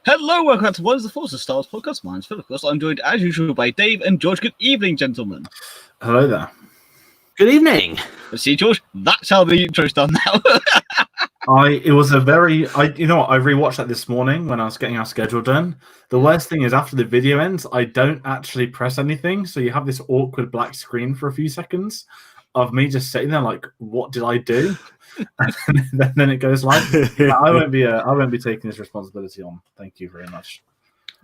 Hello, welcome to What is the Force of Star Wars podcast. My name's Phil, of course. I'm joined as usual by Dave and George. Good evening, gentlemen. Hello there. Good evening. See, George, that's how the intro's done now. I rewatched that this morning when I was getting our schedule done. The worst thing is after the video ends, I don't actually press anything, so you have this awkward black screen for a few seconds of me just sitting there like, what did I do? And then it goes live. I won't be taking this responsibility on. Thank you very much.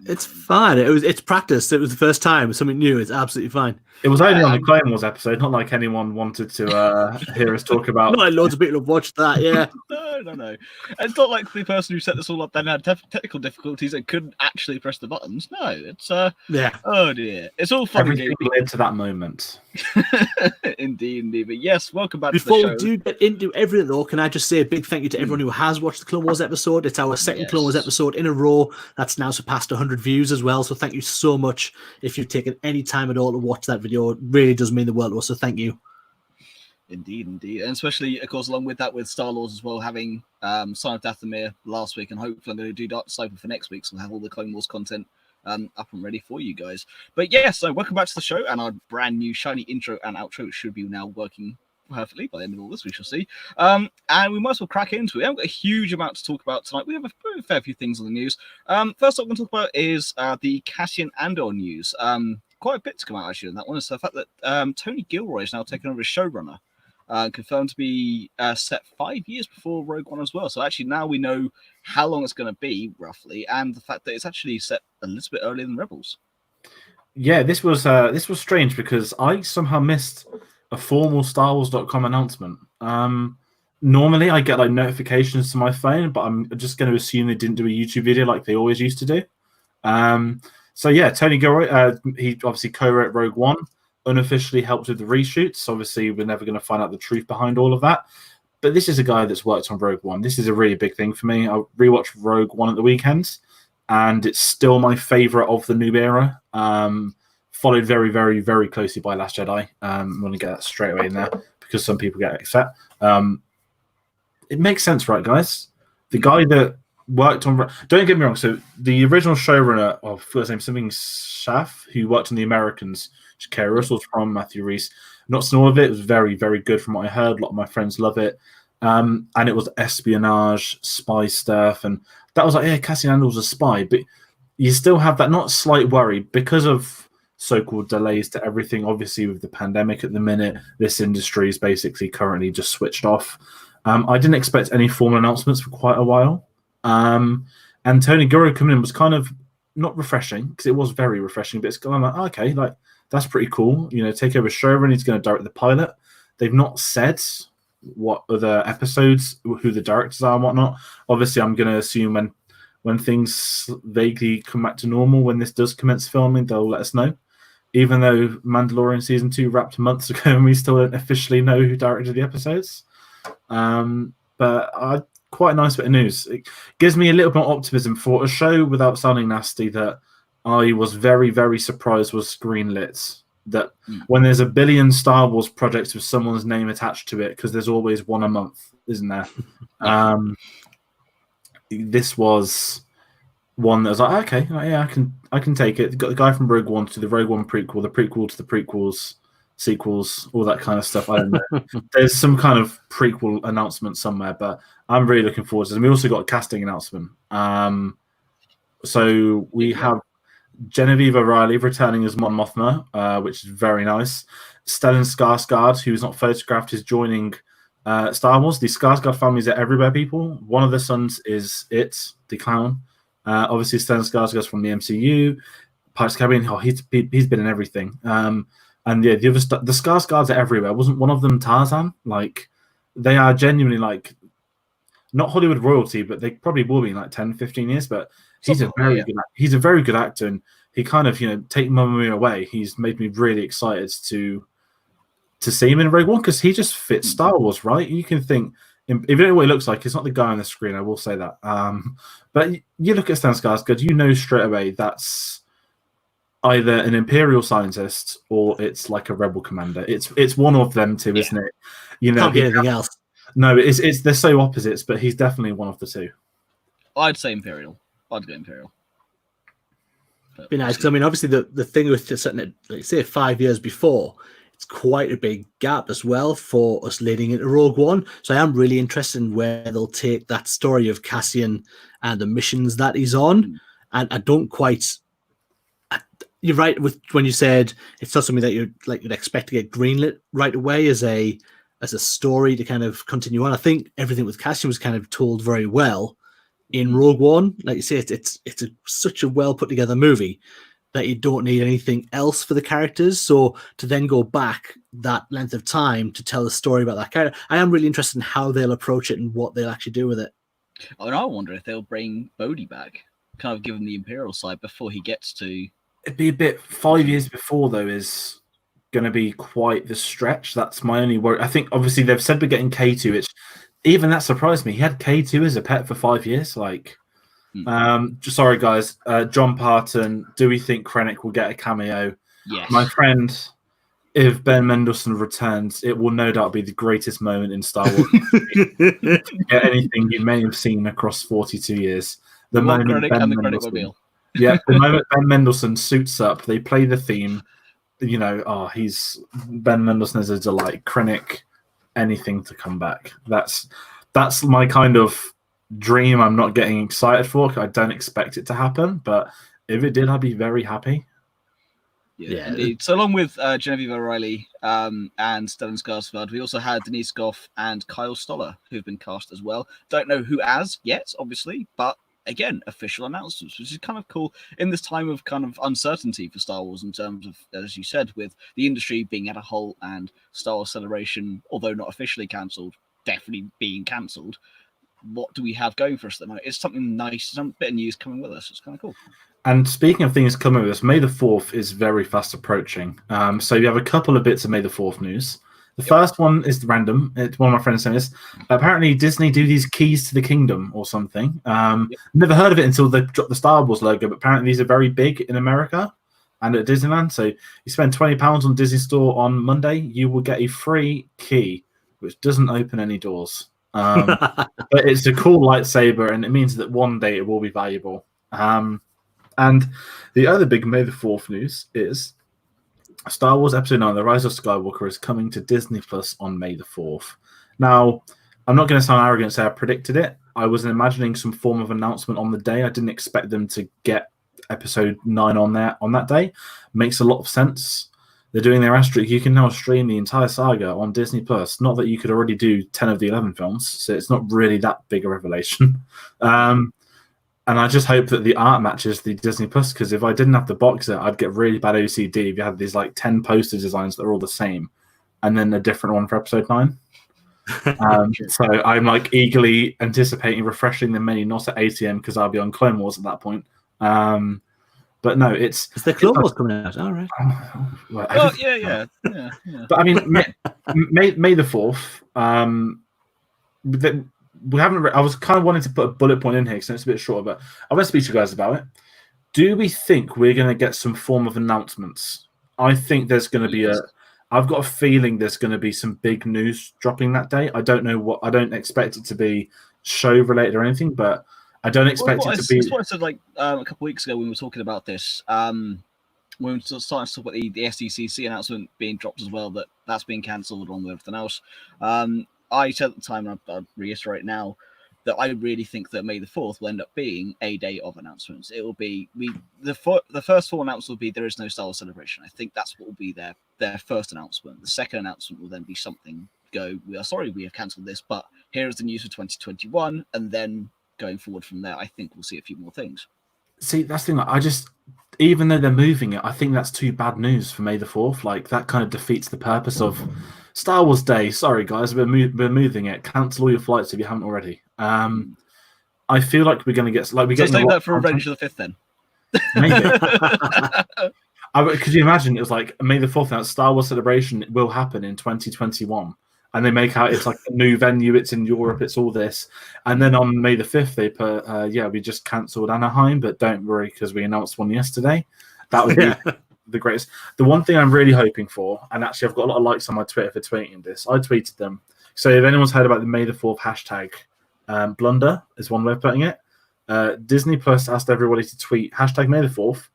It's fine. It's practice. It was the first time. Something new. It's absolutely fine. It was only on the Clone Wars episode, not like anyone wanted to hear us talk about. Not like loads of people have watched that. Yeah. No. It's not like the person who set this all up then had technical difficulties and couldn't actually press the buttons. No, it's yeah. Oh dear, it's all fun. Everything led to that moment. Indeed. But yes, welcome back. Before to the show. we do get into everything, though, can I just say a big thank you to everyone who has watched the Clone Wars episode? It's our second Clone Wars episode in a row. That's now surpassed 100 views as well. So thank you so much. If you've taken any time at all to watch that video, it really does mean the world to us. So thank you. Indeed. And especially, of course, along with that, with Star Wars as well, having Sign of Dathomir last week, and hopefully I'm going to do Dark Disciple for next week, so we'll have all the Clone Wars content up and ready for you guys. But yeah, so welcome back to the show, and our brand new shiny intro and outro should be now working perfectly by the end of all this, we shall see. And we might as well crack into it. We haven't got a huge amount to talk about tonight. We have a fair few things on the news. First up, we're going to talk about is the Cassian Andor news. Quite a bit to come out actually on that one. It's the fact that Tony Gilroy is now taking over as showrunner. Confirmed to be set 5 years before Rogue One as well. So actually now we know how long it's going to be roughly, and the fact that it's actually set a little bit earlier than Rebels. Yeah, this was strange because I somehow missed a formal StarWars.com announcement. Normally I get like notifications to my phone, but I'm just going to assume they didn't do a YouTube video like they always used to do. So yeah, Tony Gilroy, he obviously co-wrote Rogue One. Unofficially helped with the reshoots. Obviously, we're never going to find out the truth behind all of that. But this is a guy that's worked on Rogue One. This is a really big thing for me. I rewatched Rogue One at the weekends, and it's still my favorite of the new era. Followed very, very, very closely by Last Jedi. I'm going to get that straight away in there because some people get upset. It makes sense, right, guys? The guy that worked on... Don't get me wrong. So the original showrunner, I forgot his name, something Schaff, who worked on The Americans, Kerry Russell's from, Matthew Reese. Not seen all of it. It was very, very good from what I heard. A lot of my friends love it. And it was espionage, spy stuff. And that was like, yeah, Cassian Andor's a spy. But you still have that not slight worry because of so-called delays to everything. Obviously, with the pandemic at the minute, this industry is basically currently just switched off. I didn't expect any formal announcements for quite a while. And Tony Gilroy coming in was kind of not refreshing because it was very refreshing. But it's kind of like, okay, like, that's pretty cool. You know, take over showrunner. He's going to direct the pilot. They've not said what other episodes, who the directors are and whatnot. Obviously, I'm going to assume when things vaguely come back to normal, when this does commence filming, they'll let us know. Even though Mandalorian Season 2 wrapped months ago and we still don't officially know who directed the episodes. But quite a nice bit of news. It gives me a little bit more optimism for a show, without sounding nasty, that I was very, very surprised was greenlit. That when there's a billion Star Wars projects with someone's name attached to it, because there's always one a month, isn't there? This was one that was like, okay, yeah, I can take it. Got the guy from Rogue One to the Rogue One prequel, the prequel to the prequels, sequels, all that kind of stuff. I don't know. There's some kind of prequel announcement somewhere, but I'm really looking forward to it. And we also got a casting announcement. So we have Genevieve O'Reilly returning as Mon Mothma, which is very nice. Stellan Skarsgård, who's not photographed, is joining Star Wars. The Skarsgård families are everywhere, people. One of the sons is the clown. Obviously, Stellan Skarsgård's from the MCU. Pirates of the Caribbean, he's been in everything. And yeah, the Skarsgårds are everywhere. Wasn't one of them Tarzan? Like, they are genuinely, like, not Hollywood royalty, but they probably will be in like 10, 15 years. But he's a very good actor, and he kind of, take Mamma Mia away. He's made me really excited to see him in Rogue One because he just fits Star Wars, right? You can think, if you don't know what he looks like, it's not the guy on the screen. I will say that. But you look at Stellan Skarsgård, straight away that's either an Imperial scientist or it's like a Rebel commander. It's one of them two, isn't it? Can't be anything else. No, it's they're so opposites, but he's definitely one of the two. I'd say Imperial. I'd go Imperial. But Be nice because I mean, obviously the thing with something like say 5 years before, it's quite a big gap as well for us leading into Rogue One. So I am really interested in where they'll take that story of Cassian and the missions that he's on. And I don't quite. You're right with when you said it's not something that you'd expect to get greenlit right away as a story to kind of continue on. I think everything with Cassian was kind of told very well in Rogue One. Like you say, it's such a well put together movie that you don't need anything else for the characters. So to then go back that length of time to tell a story about that character, I am really interested in how they'll approach it and what they'll actually do with it. Oh, and I wonder if they'll bring Bodhi back, kind of give him the Imperial side before he gets to. It'd be a bit 5 years before though is going to be quite the stretch. That's my only worry. I think obviously they've said we're getting K2, which even that surprised me. He had K2 as a pet for 5 years. Like, sorry guys, John Parton. Do we think Krennic will get a cameo? Yes, my friend. If Ben Mendelsohn returns, it will no doubt be the greatest moment in Star Wars. Anything you may have seen across 42 years. The moment Ben Mendelsohn, the moment Ben Mendelsohn suits up, they play the theme. You know, he's Ben Mendelsohn is a delight. Krennic, anything to come back. That's my kind of dream. I'm not getting excited for. I don't expect it to happen, but if it did, I'd be very happy. Yeah, indeed. So along with Genevieve O'Reilly and Stellan Skarsgård, we also had Denise Goff and Kyle Stoller, who've been cast as well. Don't know who as yet, obviously, but again, official announcements, which is kind of cool in this time of kind of uncertainty for Star Wars in terms of, as you said, with the industry being at a halt and Star Wars Celebration, although not officially cancelled, definitely being cancelled. What do we have going for us at the moment? It's something nice, some bit of news coming with us. It's kind of cool. And speaking of things coming with us, May the 4th is very fast approaching. So you have a couple of bits of May the 4th news. The first one is random. It's one of my friends saying this. Apparently, Disney do these keys to the kingdom or something. Never heard of it until they dropped the Star Wars logo, but apparently these are very big in America and at Disneyland. So you spend £20 on Disney Store on Monday, you will get a free key, which doesn't open any doors. But it's a cool lightsaber, and it means that one day it will be valuable. And the other big May the 4th news is Star Wars Episode 9, The Rise of Skywalker, is coming to Disney Plus on May the 4th. Now, I'm not going to sound arrogant and say I predicted it. I was imagining some form of announcement on the day. I didn't expect them to get Episode 9 on there on that day. Makes a lot of sense. They're doing their asterisk. You can now stream the entire saga on Disney Plus. Not that you could already do 10 of the 11 films, so it's not really that big a revelation. And I just hope that the art matches the Disney Plus, because if I didn't have the box set, I'd get really bad OCD if you had these like 10 poster designs that are all the same, and then a different one for Episode 9. So I'm like eagerly anticipating refreshing the menu, not at ATM because I'll be on Clone Wars at that point. But no, it's the Clone Wars coming out. All right. Yeah. But I mean, May the 4th. We haven't. I was kind of wanting to put a bullet point in here because it's a bit shorter, but I want to speak to you guys about it. Do we think we're going to get some form of announcements? I think there's going to be I've got a feeling there's going to be some big news dropping that day. I don't know what. I don't expect it to be show related or anything, but I don't expect it to be. That's what I said like a couple of weeks ago when we were talking about this. When we were starting to talk about the SDCC announcement being dropped as well, that's being cancelled along with everything else. I said at the time, and I'll reiterate now, that I really think that May the 4th will end up being a day of announcements. It will be the first full announcement will be there is no Star Wars Celebration. I think that's what will be their first announcement. The second announcement will then be something we are sorry we have cancelled this, but here is the news for 2021, and then going forward from there, I think we'll see a few more things. See, that's the thing. Even though they're moving it, I think that's too bad news for May the 4th. Like that kind of defeats the purpose of Star Wars Day. Sorry, guys, we're moving it. Cancel all your flights if you haven't already. I feel like we're going to get save that for Revenge of the 5th then. Maybe. Could you imagine? It was like May the 4th. Now Star Wars Celebration will happen in 2021, and they make out it's like a new venue. It's in Europe. It's all this, and then on May the 5th they put, we just cancelled Anaheim, but don't worry because we announced one yesterday. That would be the greatest. The one thing I'm really hoping for, and actually I've got a lot of likes on my Twitter for tweeting this. I tweeted them. So if anyone's heard about the May the 4th hashtag, blunder is one way of putting it. Disney Plus asked everybody to tweet hashtag May the 4th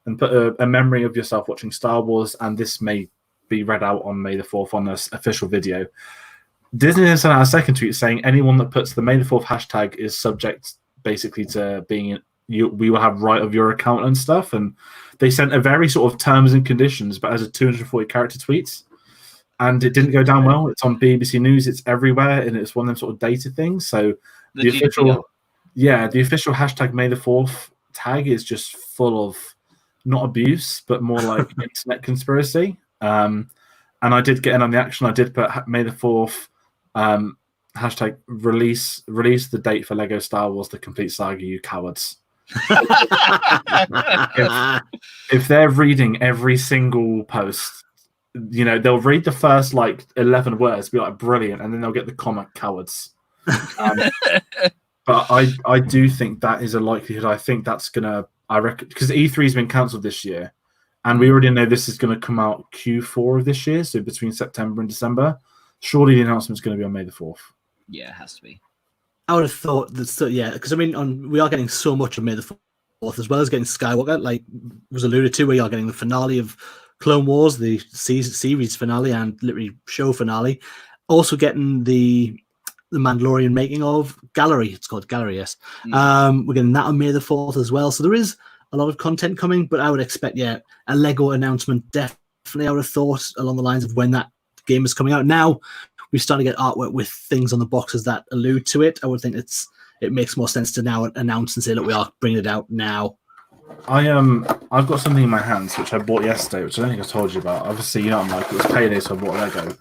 and put a memory of yourself watching Star Wars, and this may be read out on May the 4th on this official video. Disney then sent out a second tweet saying anyone that puts the May the 4th hashtag is subject basically to being we will have right of your account and stuff. And they sent a very sort of terms and conditions, but as a 240 character tweets. And it didn't go down well. It's on BBC News. It's everywhere, and it's one of them sort of data things. So the official hashtag May the 4th tag is just full of not abuse, but more like internet conspiracy. And I did get in on the action. I did put May the 4th hashtag release the date for Lego Star Wars: The Complete Saga, you cowards. if they're reading every single post, they'll read the first 11 words, be like brilliant, and then they'll get the comment cowards. But I do think that is a likelihood. I think that's gonna, I reckon, because E3 has been cancelled this year, and we already know this is going to come out Q4 of this year, so between September and December. Surely the announcement's going to be on May the 4th. Yeah, it has to be. I would have thought that, because we are getting so much of May the 4th, as well as getting Skywalker, like was alluded to. We are getting the finale of Clone Wars, the series finale, and literally show finale. Also getting the Mandalorian making of gallery. It's called Gallery, yes. We're getting that on May the 4th as well. So there is a lot of content coming, but I would expect, a Lego announcement definitely. I would have thought along the lines of when that game is coming out. Now we're starting to get artwork with things on the boxes that allude to it. I would think it makes more sense to now announce and say, look, we are bringing it out now. I've got something in my hands which I bought yesterday, which I don't think I told you about. Obviously, I'm like, it was payday, so I bought Lego.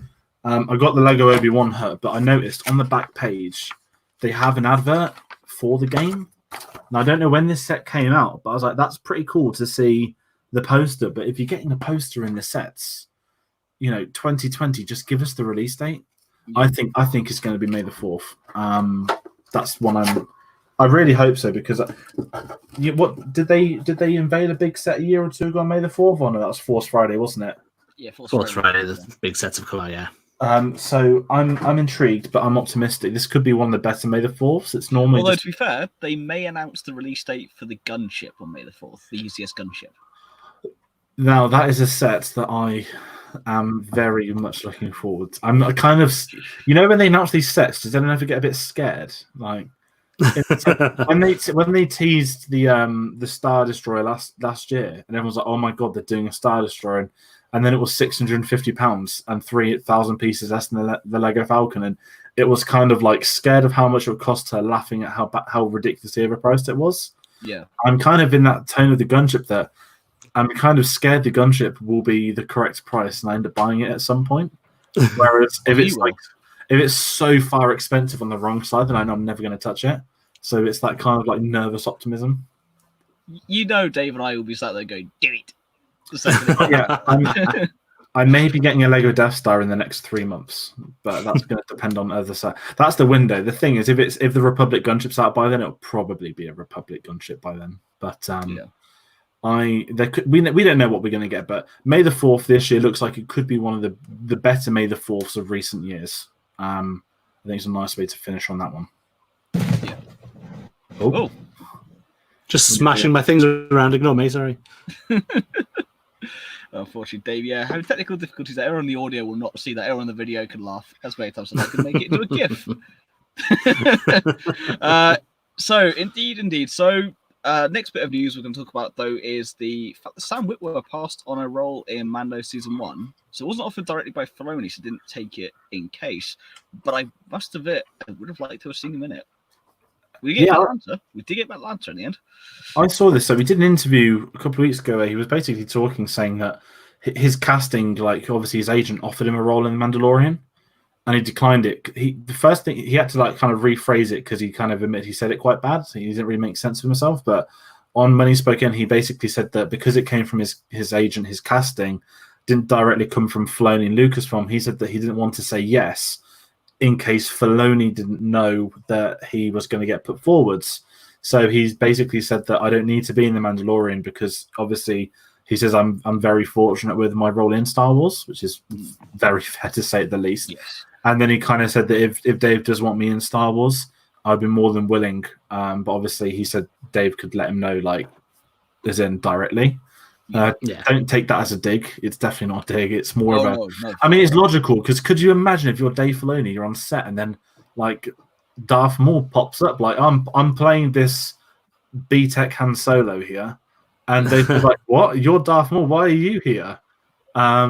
I got the Lego Obi-Wan hut, but I noticed on the back page they have an advert for the game. Now I don't know when this set came out, but I was like, that's pretty cool to see the poster. But if you're getting a poster in the sets, 2020, just give us the release date. I think it's going to be May the 4th. That's one I really hope so, because what did they unveil a big set a year or two ago on May the 4th? Oh no, that was Force Friday, wasn't it? Yeah, Force Friday. The big sets have come out, yeah. So I'm intrigued, but I'm optimistic. This could be one of the better May the 4ths. It's normally. Although to be fair, they may announce the release date for the gunship on May the 4th, the easiest gunship. Now that is a set that I am very much looking forward to. I'm kind of, when they announce these sets, does anyone ever get a bit scared? Like when they teased the Star Destroyer last year, and everyone's like, "Oh my god, they're doing a Star Destroyer," and then it was £650 and 3,000 pieces less than the Lego Falcon, and it was kind of like scared of how much it would cost her, laughing at how ridiculously overpriced it was. Yeah, I'm kind of in that tone of the gunship that I'm kind of scared the gunship will be the correct price and I end up buying it at some point. Whereas if it's so far expensive on the wrong side, then I know I'm never going to touch it. So it's that kind of like nervous optimism. Dave and I will be sat there going, "Do it." Yeah, I may be getting a Lego Death Star in the next 3 months, but that's going to depend on other side. That's the window. The thing is, if the Republic gunship's out by then, it'll probably be a Republic gunship by then. But we don't know what we're going to get. But May the 4th this year looks like it could be one of the better May the 4ths of recent years. I think it's a nice way to finish on that one. Yeah. Oh. Just smashing my things around. Ignore me, sorry. Unfortunately, Dave, having technical difficulties that everyone on the audio will not see that. Everyone on the video can laugh as many times as I can make it into a GIF. So, indeed. So, next bit of news we're going to talk about, though, is the fact that Sam Witwer passed on a role in Mando Season 1. So, it wasn't offered directly by Filoni, so didn't take it in case. But I would have liked to have seen him in it. We did get Atlanta in the end. I saw this. So we did an interview a couple of weeks ago where he was basically saying that his casting, like obviously his agent offered him a role in The Mandalorian, and he declined it. The first thing he had to kind of rephrase it because he kind of admitted he said it quite bad. So he didn't really make sense of himself. But when he spoke in, he basically said that because it came from his agent, his casting didn't directly come from Filoni and Lucasfilm. He said that he didn't want to say yes in case Filoni didn't know that he was going to get put forwards. So he's basically said that I don't need to be in The Mandalorian because obviously he says I'm very fortunate with my role in Star Wars, which is very fair to say at the least. Yes. And then he kind of said that if Dave does want me in Star Wars, I'd be more than willing. But obviously, he said Dave could let him know, like, as in directly. Don't take that as a dig. It's definitely not a dig. It's more of a. No, I mean, it's logical because could you imagine if you're Dave Filoni, you're on set, and then like Darth Maul pops up, like I'm playing this B-Tech Han Solo here, and they'd be like, "What? You're Darth Maul? Why are you here?" So I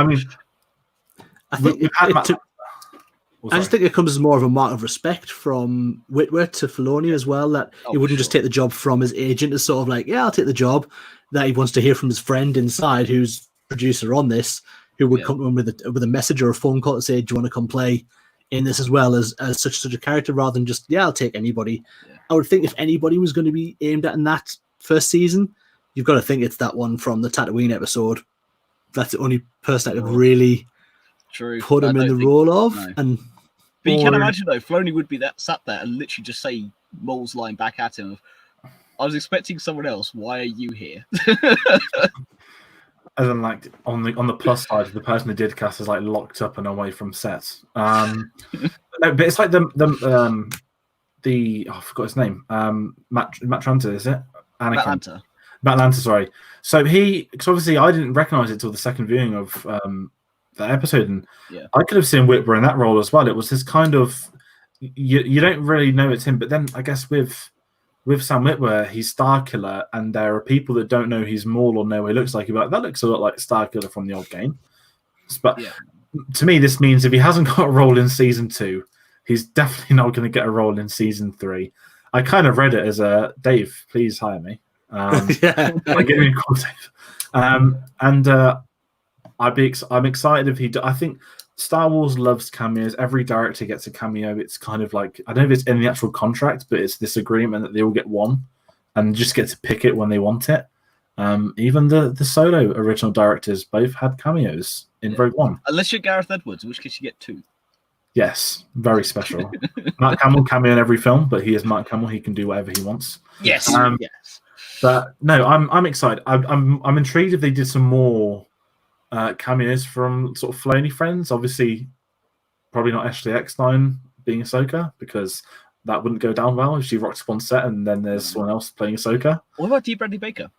mean, I think we've had I just think it comes as more of a mark of respect from Whitworth to Filoni as well, that he wouldn't just take the job from his agent as sort of like, yeah, I'll take the job, that he wants to hear from his friend inside who's producer on this, who would come to him with a message or a phone call to say, do you want to come play in this as well as such a character, rather than just, yeah, I'll take anybody. Yeah. I would think if anybody was going to be aimed at in that first season, you've got to think it's that one from the Tatooine episode. That's the only person that could really put him in the role of. No. But you can imagine, though, Filoni would be sat there and literally just say Maul's line back at him. I was expecting someone else. Why are you here? As in, like, on the plus side, the person who did cast is like locked up and away from set. No, but it's like the I forgot his name. Matt Tranter, is it? Matt Lanter, sorry. So because obviously I didn't recognize it till the second viewing of that episode, and I could have seen Whitwer in that role as well. It was this kind of you don't really know it's him, but then I guess with Sam Witwer, he's Starkiller, and there are people that don't know he's Maul or know what he looks like. You're like, that looks a lot like Starkiller from the old game. But to me, this means if he hasn't got a role in season 2, he's definitely not going to get a role in season 3. I kind of read it as a Dave, please hire me. Give me a call, Dave. I'm excited if he. I think Star Wars loves cameos. Every director gets a cameo. It's kind of like, I don't know if it's in the actual contract, but it's this agreement that they all get one and just get to pick it when they want it. Even the Solo original directors both had cameos in Rogue One. Unless you're Gareth Edwards, in which case you get 2. Yes, very special. Mark Hamill cameo in every film, but he is Mark Hamill. He can do whatever he wants. Yes. Yes. But no, I'm excited. I'm intrigued if they did some more cameos from sort of Filoni friends. Obviously, probably not Ashley Eckstein being Ahsoka, because that wouldn't go down well if she rocks up on set and then there's someone else playing Ahsoka. What about D. Bradley Baker?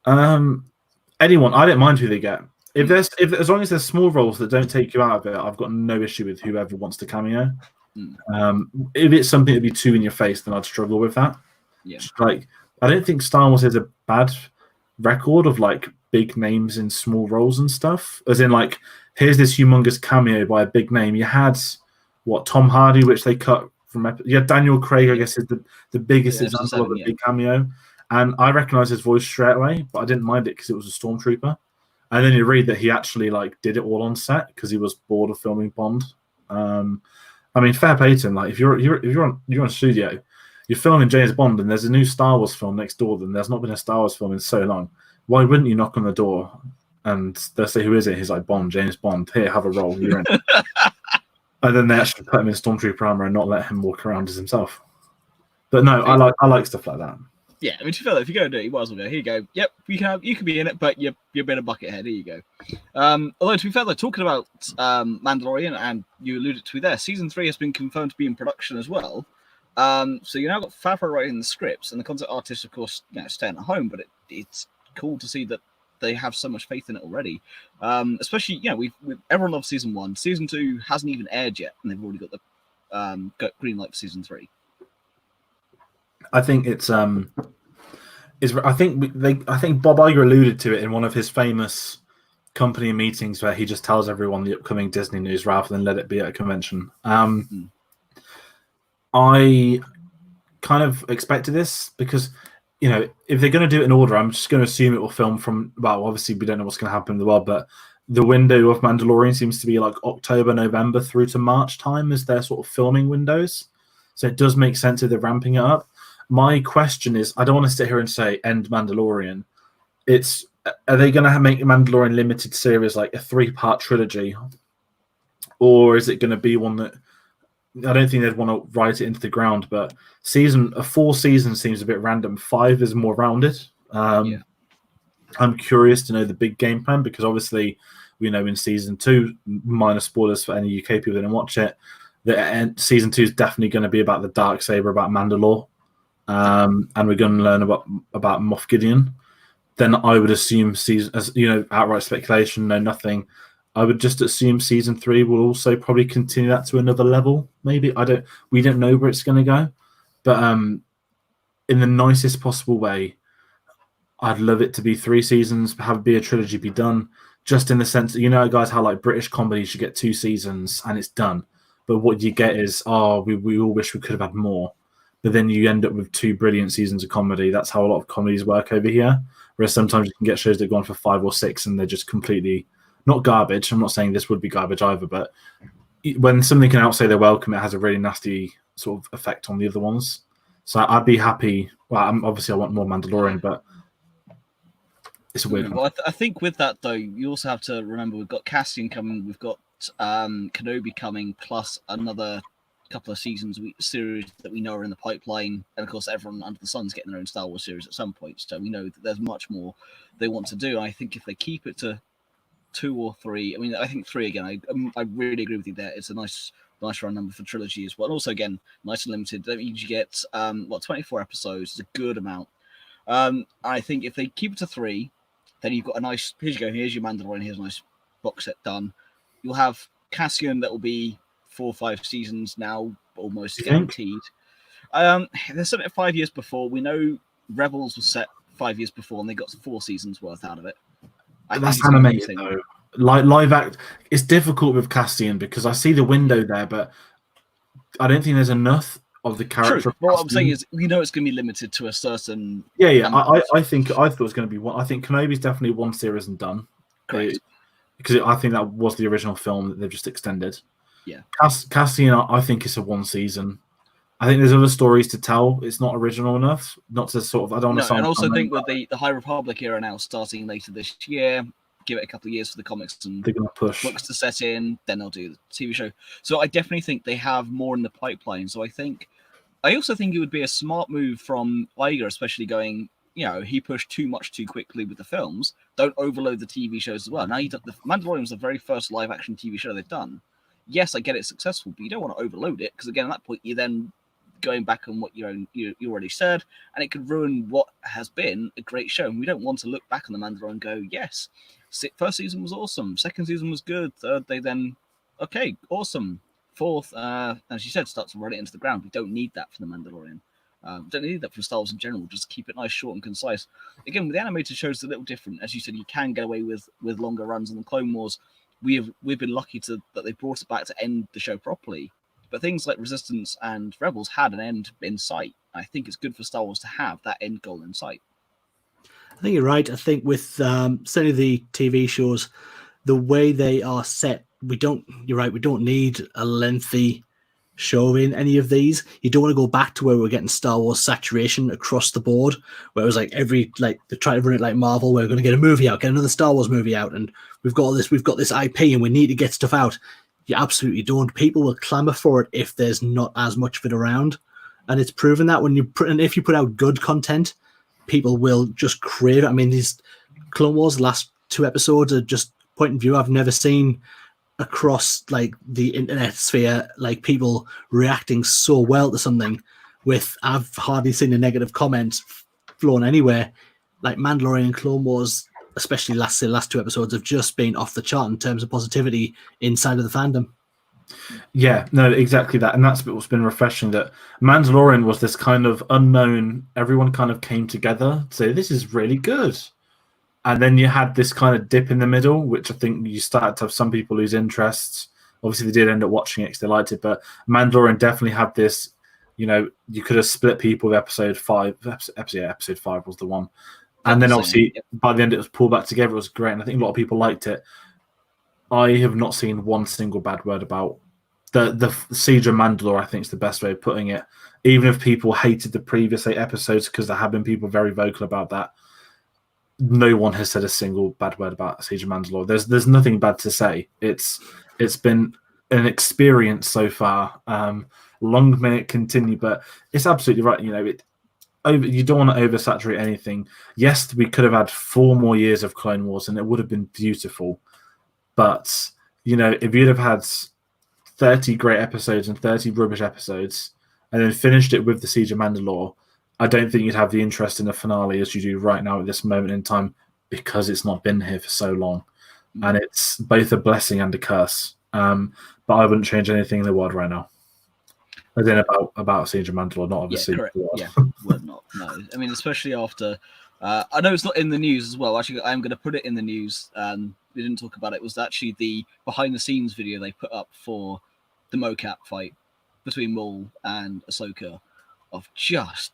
Anyone. I don't mind who they get. If as long as there's small roles that don't take you out of it, I've got no issue with whoever wants to cameo. If it's something that'd be too in your face, then I'd struggle with that. Yeah. Like, I don't think Star Wars has a bad record of like big names in small roles and stuff. As in, like, here's this humongous cameo by a big name. You had Tom Hardy, which they cut from. You had Daniel Craig, I guess, is the biggest example of a big cameo, and I recognized his voice straight away, but I didn't mind it because it was a stormtrooper. And then you read that he actually like did it all on set because he was bored of filming Bond. I mean, fair play to him. Like, if you're on studio, you're filming James Bond, and there's a new Star Wars film next door, then there's not been a Star Wars film in so long. Why wouldn't you knock on the door and they'll say, who is it? He's like, Bond, James Bond. Here, have a role. You're in. And then they actually put him in stormtrooper armor and not let him walk around as himself. But no, I like stuff like that. Yeah, I mean, to feel like if you're going to do it, you might as well go, here you go. Yep, you can be in it, but you're a bit of buckethead. Here you go. Although, to be fair, though, talking about Mandalorian, and you alluded to there, season 3 has been confirmed to be in production as well. So you now got Favreau writing the scripts, and the concept artists, of course, staying at home, but it's cool to see that they have so much faith in it already. Especially, we've everyone loves season 1. Season 2 hasn't even aired yet, and they've already got the green light for season 3. I think it's I think Bob Iger alluded to it in one of his famous company meetings where he just tells everyone the upcoming Disney news rather than let it be at a convention. I kind of expected this because, if they're going to do it in order, I'm just going to assume it will film from, well, obviously we don't know what's going to happen in the world, but the window of Mandalorian seems to be like October, November through to March time as their sort of filming windows. So it does make sense if they're ramping it up. My question is, I don't want to sit here and say end Mandalorian. Are they going to make a Mandalorian limited series like a 3-part trilogy? Or is it going to be one that, I don't think they'd want to write it into the ground, but 4 seasons seems a bit random. 5 is more rounded. I'm curious to know the big game plan, because obviously we know in season 2, minor spoilers for any UK people that didn't watch it, that season 2 is definitely going to be about the Darksaber, about Mandalore, and we're going to learn about Moff Gideon. Then I would assume outright speculation, no nothing. I would just assume season 3 will also probably continue that to another level. Maybe we don't know where it's going to go, but in the nicest possible way, I'd love it to be 3 seasons, be a trilogy, be done. Just in the sense that, guys, how like British comedy should get 2 seasons and it's done. But what you get is, we all wish we could have had more. But then you end up with 2 brilliant seasons of comedy. That's how a lot of comedies work over here. Whereas sometimes you can get shows that go on for 5 or 6 and they're just completely not garbage. I'm not saying this would be garbage either, but when something can outsay their welcome, it has a really nasty sort of effect on the other ones. So I'd be happy. Well, obviously I want more Mandalorian, but it's a weird one. Well, I think with that though, you also have to remember we've got Cassian coming, we've got Kenobi coming, plus another couple of series that we know are in the pipeline, and of course everyone under the sun's getting their own Star Wars series at some point. So we know that there's much more they want to do. And I think if they keep it to 2 or 3, I mean, I think 3 again. I really agree with you there. It's a nice run number for trilogy as well. And also, again, nice and limited. That means you get 24 episodes. It's a good amount. I think if they keep it to 3, then you've got a nice. Here you go. Here's your Mandalorian. Here's a nice box set done. You'll have Cassian that will be 4 or 5 seasons now, almost guaranteed. There's something 5 years before. We know Rebels was set 5 years before, and they got 4 seasons worth out of it. That's animated though. Live act. It's difficult with Cassian because I see the window there, but I don't think there's enough of the character. True. What I'm saying is, we know it's going to be limited to a certain. Yeah. I thought it was going to be one. I think Kenobi's definitely 1 series and done. Correct. Because I think that was the original film that they've just extended. Yeah. Cassian, I think it's a 1 season. I think there's other stories to tell. It's not original enough. Not to sort of. I don't want to. And also think with the High Republic era now starting later this year, give it a couple of years for the comics and they're going to push books to set in, then they'll do the TV show. So I definitely think they have more in the pipeline. So I also think it would be a smart move from Iger, especially going, he pushed too much too quickly with the films. Don't overload the TV shows as well. Now the Mandalorian was the very first live action TV show they've done. Yes, I get it's successful, but you don't want to overload it because again, at that point, you're then going back on what you already said, and it could ruin what has been a great show. And we don't want to look back on the Mandalorian and go, yes, first season was awesome, second season was good, third they then, okay, awesome, fourth, as you said, start to run it into the ground. We don't need that for the Mandalorian. Don't need that for Star Wars in general. Just keep it nice, short, and concise. Again, with the animated shows, it's a little different. As you said, you can get away with longer runs. In the Clone Wars, we've been lucky that they brought it back to end the show properly. But things like Resistance and Rebels had an end in sight. I think it's good for Star Wars to have that end goal in sight. I think you're right. I think with certainly the TV shows, the way they are set, you're right, we don't need a lengthy show in any of these. You don't want to go back to where we're getting Star Wars saturation across the board, where it was like they try to run it like Marvel, where we're going to get a movie out, get another Star Wars movie out, and we've got this IP and we need to get stuff out. You absolutely don't. People will clamor for it if there's not as much of it around, and it's proven that if you put out good content, people will just crave it. I mean, these Clone Wars last 2 episodes are just point of view I've never seen across like the internet sphere, like people reacting so well to something. I've hardly seen a negative comment flown anywhere. Like Mandalorian and Clone Wars, especially last 2 episodes, have just been off the chart in terms of positivity inside of the fandom. Yeah, no, exactly that. And that's what's been refreshing, that Mandalorian was this kind of unknown, everyone kind of came together to say, this is really good. And then you had this kind of dip in the middle, which I think you started to have some people lose interests. Obviously, they did end up watching it because they liked it. But Mandalorian definitely had this, you could have split people with episode 5. Episode 5 was the one. And then obviously, by the end, it was pulled back together. It was great. And I think a lot of people liked it. I have not seen one single bad word about the Siege of Mandalore. I think is the best way of putting it. Even if people hated the previous 8 episodes, because there have been people very vocal about that, no one has said a single bad word about Siege of Mandalore. There's nothing bad to say. It's been an experience so far. Long may it continue, but it's absolutely right. You don't want to oversaturate anything. Yes, we could have had 4 more years of Clone Wars, and it would have been beautiful. But if you'd have had 30 great episodes and 30 rubbish episodes, and then finished it with the Siege of Mandalore, I don't think you'd have the interest in the finale as you do right now at this moment in time, because it's not been here for so long, and it's both a blessing and a curse. But I wouldn't change anything in the world right now. As in about Siege of Mandalore, not obviously. Yeah, correct. Yeah, would not. No, I mean, especially after. I know it's not in the news as well. Actually, I'm going to put it in the news. We didn't talk about it. It was actually the behind-the-scenes video they put up for the mocap fight between Maul and Ahsoka. Of just,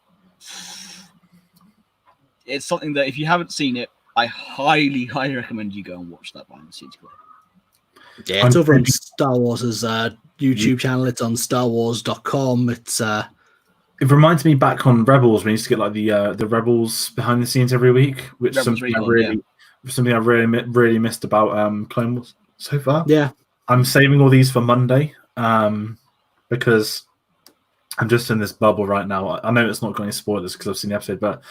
it's something that if you haven't seen it, I highly, highly recommend you go and watch that behind-the-scenes clip. Yeah, it's over on Star Wars' YouTube channel. It's on StarWars.com. It reminds me back on Rebels. We used to get like the Rebels behind the scenes every week, which is something I really missed about Clone Wars so far. Yeah, I'm saving all these for Monday because I'm just in this bubble right now. I know it's not going to spoil this because I've seen the episode, but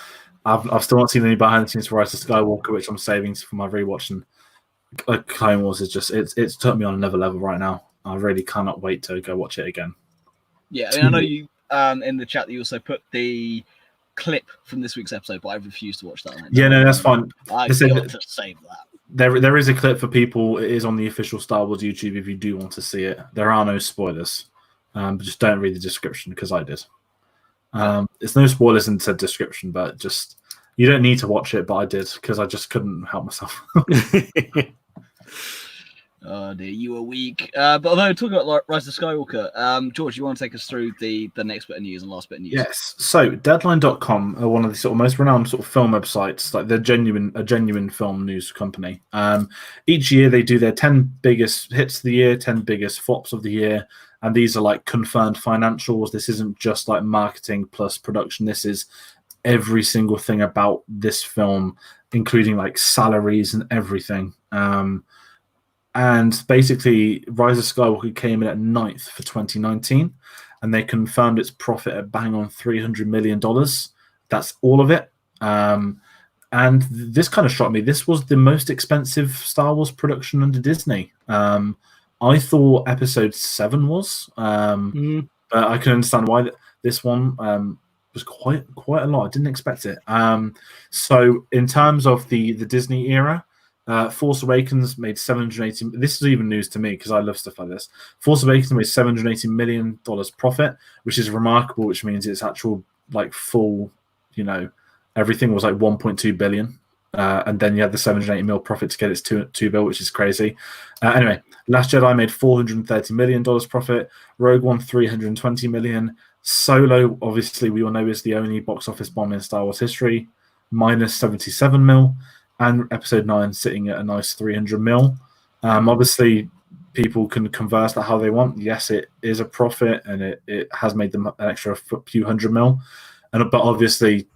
I've still not seen any behind the scenes for Rise of Skywalker, which I'm saving for my rewatch. And Clone Wars is just it's took me on another level right now. I really cannot wait to go watch it again. Yeah, I mean, I know you in the chat that you also put the clip from this week's episode, but I've refused to watch that. Yeah, no, that's fine. I got to save that. There is a clip for people. It is on the official Star Wars YouTube if you do want to see it. There are no spoilers, but just don't read the description because I did. It's no spoilers in the description, but just you don't need to watch it, but I did because I just couldn't help myself. Oh dear, you were weak. But although talking about Rise of Skywalker, George, you want to take us through the next bit of news and last bit of news? Yes. So Deadline.com are one of the sort of most renowned sort of film websites. Like they're a genuine film news company. Each year they do their 10 biggest hits of the year, 10 biggest flops of the year, and these are like confirmed financials. This isn't just like marketing plus production. This is every single thing about this film, including like salaries and everything. And basically, Rise of Skywalker came in at 9th for 2019, and they confirmed its profit at bang on $300 million. That's all of it. And this kind of shocked me. This was the most expensive Star Wars production under Disney. I thought Episode 7 was, but I can understand why this one was quite a lot. I didn't expect it. So in terms of the Disney era, Force Awakens made $780. This is even news to me because I love stuff like this. Force Awakens made $780 million profit, which is remarkable. Which means its actual like full, everything was like 1.2 billion, and then you had the 780 mil profit to get its 2 bill, which is crazy. Anyway, Last Jedi made $430 million profit. Rogue One $320 million. Solo, obviously, we all know is the only box office bomb in Star Wars history, minus 77 mil. And Episode 9 sitting at a nice 300 mil. Obviously, people can converse that how they want. Yes, it is a profit, and it has made them an extra few hundred mil. But obviously,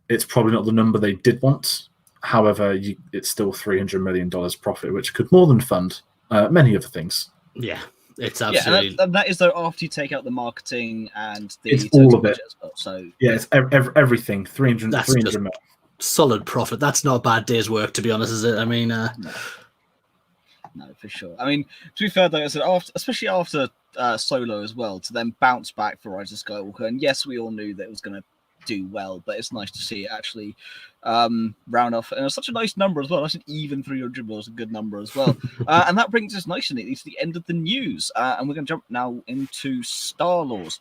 it's probably not the number they did want. However, it's still $300 million profit, which could more than fund many other things. Yeah, it's absolutely. Yeah, and that is though after you take out the marketing and the it's all of it. As well, so yeah, it's everything. 300 mil. Solid profit. That's not a bad day's work, to be honest, is it? I mean, no, for sure. I mean, to be fair though, I said especially after Solo as well, to then bounce back for Rise of Skywalker. And yes, we all knew that it was going to do well, but it's nice to see it actually round off. And it was such a nice number as well. That's an even 300 was a good number as well. And that brings us nicely to the end of the news. And we're going to jump now into Star Wars.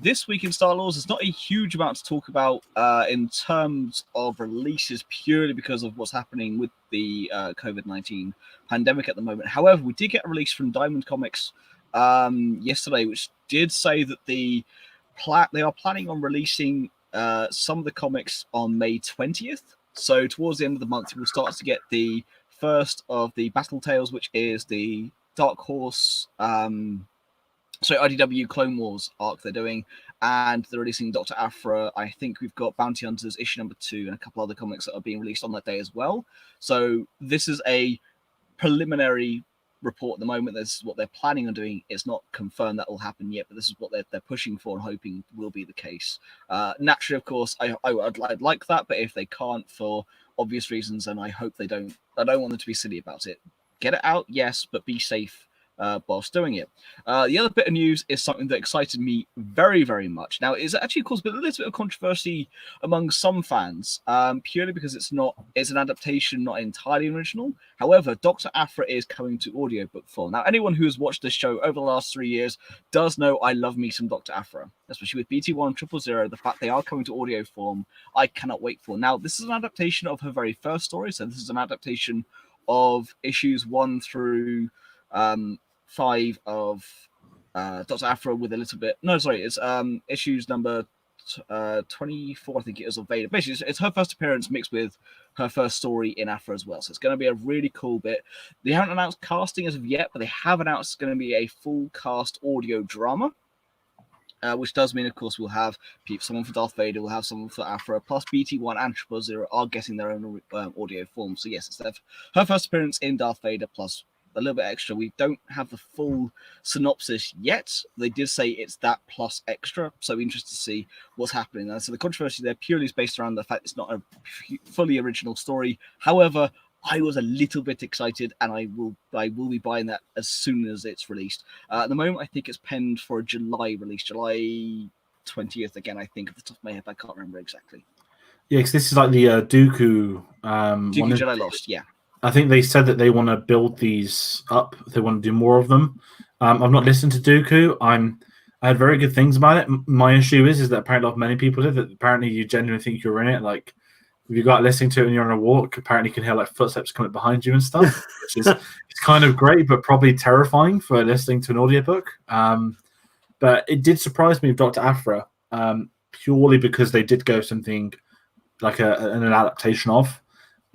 This week in Star Wars, there's not a huge amount to talk about in terms of releases, purely because of what's happening with the COVID-19 pandemic at the moment. However, we did get a release from Diamond Comics yesterday, which did say that they are planning on releasing some of the comics on May 20th. So towards the end of the month, we'll start to get the first of the Battle Tales, which is the Dark Horse, IDW Clone Wars arc they're doing, and they're releasing Dr. Aphra. I think we've got Bounty Hunters issue number 2 and a couple other comics that are being released on that day as well. So this is a preliminary report at the moment. This is what they're planning on doing. It's not confirmed that will happen yet, but this is what they're pushing for and hoping will be the case. Naturally, of course, I'd like that, but if they can't for obvious reasons, then I hope they don't. I don't want them to be silly about it. Get it out, yes, but be safe whilst doing it. The other bit of news is something that excited me very, very much. Now, it's actually caused a little bit of controversy among some fans, purely because it's an adaptation, not entirely original. However, Dr. Aphra is coming to audiobook form. Now, anyone who has watched this show over the last 3 years does know I love me some Dr. Aphra, especially with BT1 and 000. The fact they are coming to audio form, I cannot wait for. Now, this is an adaptation of her very first story, so this is an adaptation of issues 1 through 5 of Dr. Aphra with a little bit. No, sorry, it's issues number 24, I think it is, of Vader. Basically, it's her first appearance mixed with her first story in Aphra as well. So it's going to be a really cool bit. They haven't announced casting as of yet, but they have announced it's going to be a full cast audio drama. Which does mean, of course, we'll have someone for Darth Vader, we'll have someone for Aphra, plus BT1 and 000 are getting their own audio form. So yes, it's her first appearance in Darth Vader, plus a little bit extra. We don't have the full synopsis yet. They did say it's that plus extra, so we're interested to see what's happening. And so the controversy there purely is based around the fact it's not a fully original story. However, I was a little bit excited, and I will be buying that as soon as it's released. At the moment, I think it's penned for a July release, July 20th. Again, I think off the top of my head, I can't remember exactly. Yeah, because this is like the Dooku. Dooku Jedi Lost, yeah. I think they said that they want to build these up. They want to do more of them. I've not listened to Dooku. I had very good things about it. My issue is that apparently many people did that. Apparently, you genuinely think you're in it. Like, if you got listening to it and you're on a walk, apparently you can hear like footsteps coming behind you and stuff, which is it's kind of great, but probably terrifying for listening to an audiobook. But it did surprise me with Dr. Aphra, purely because they did go something like an adaptation of.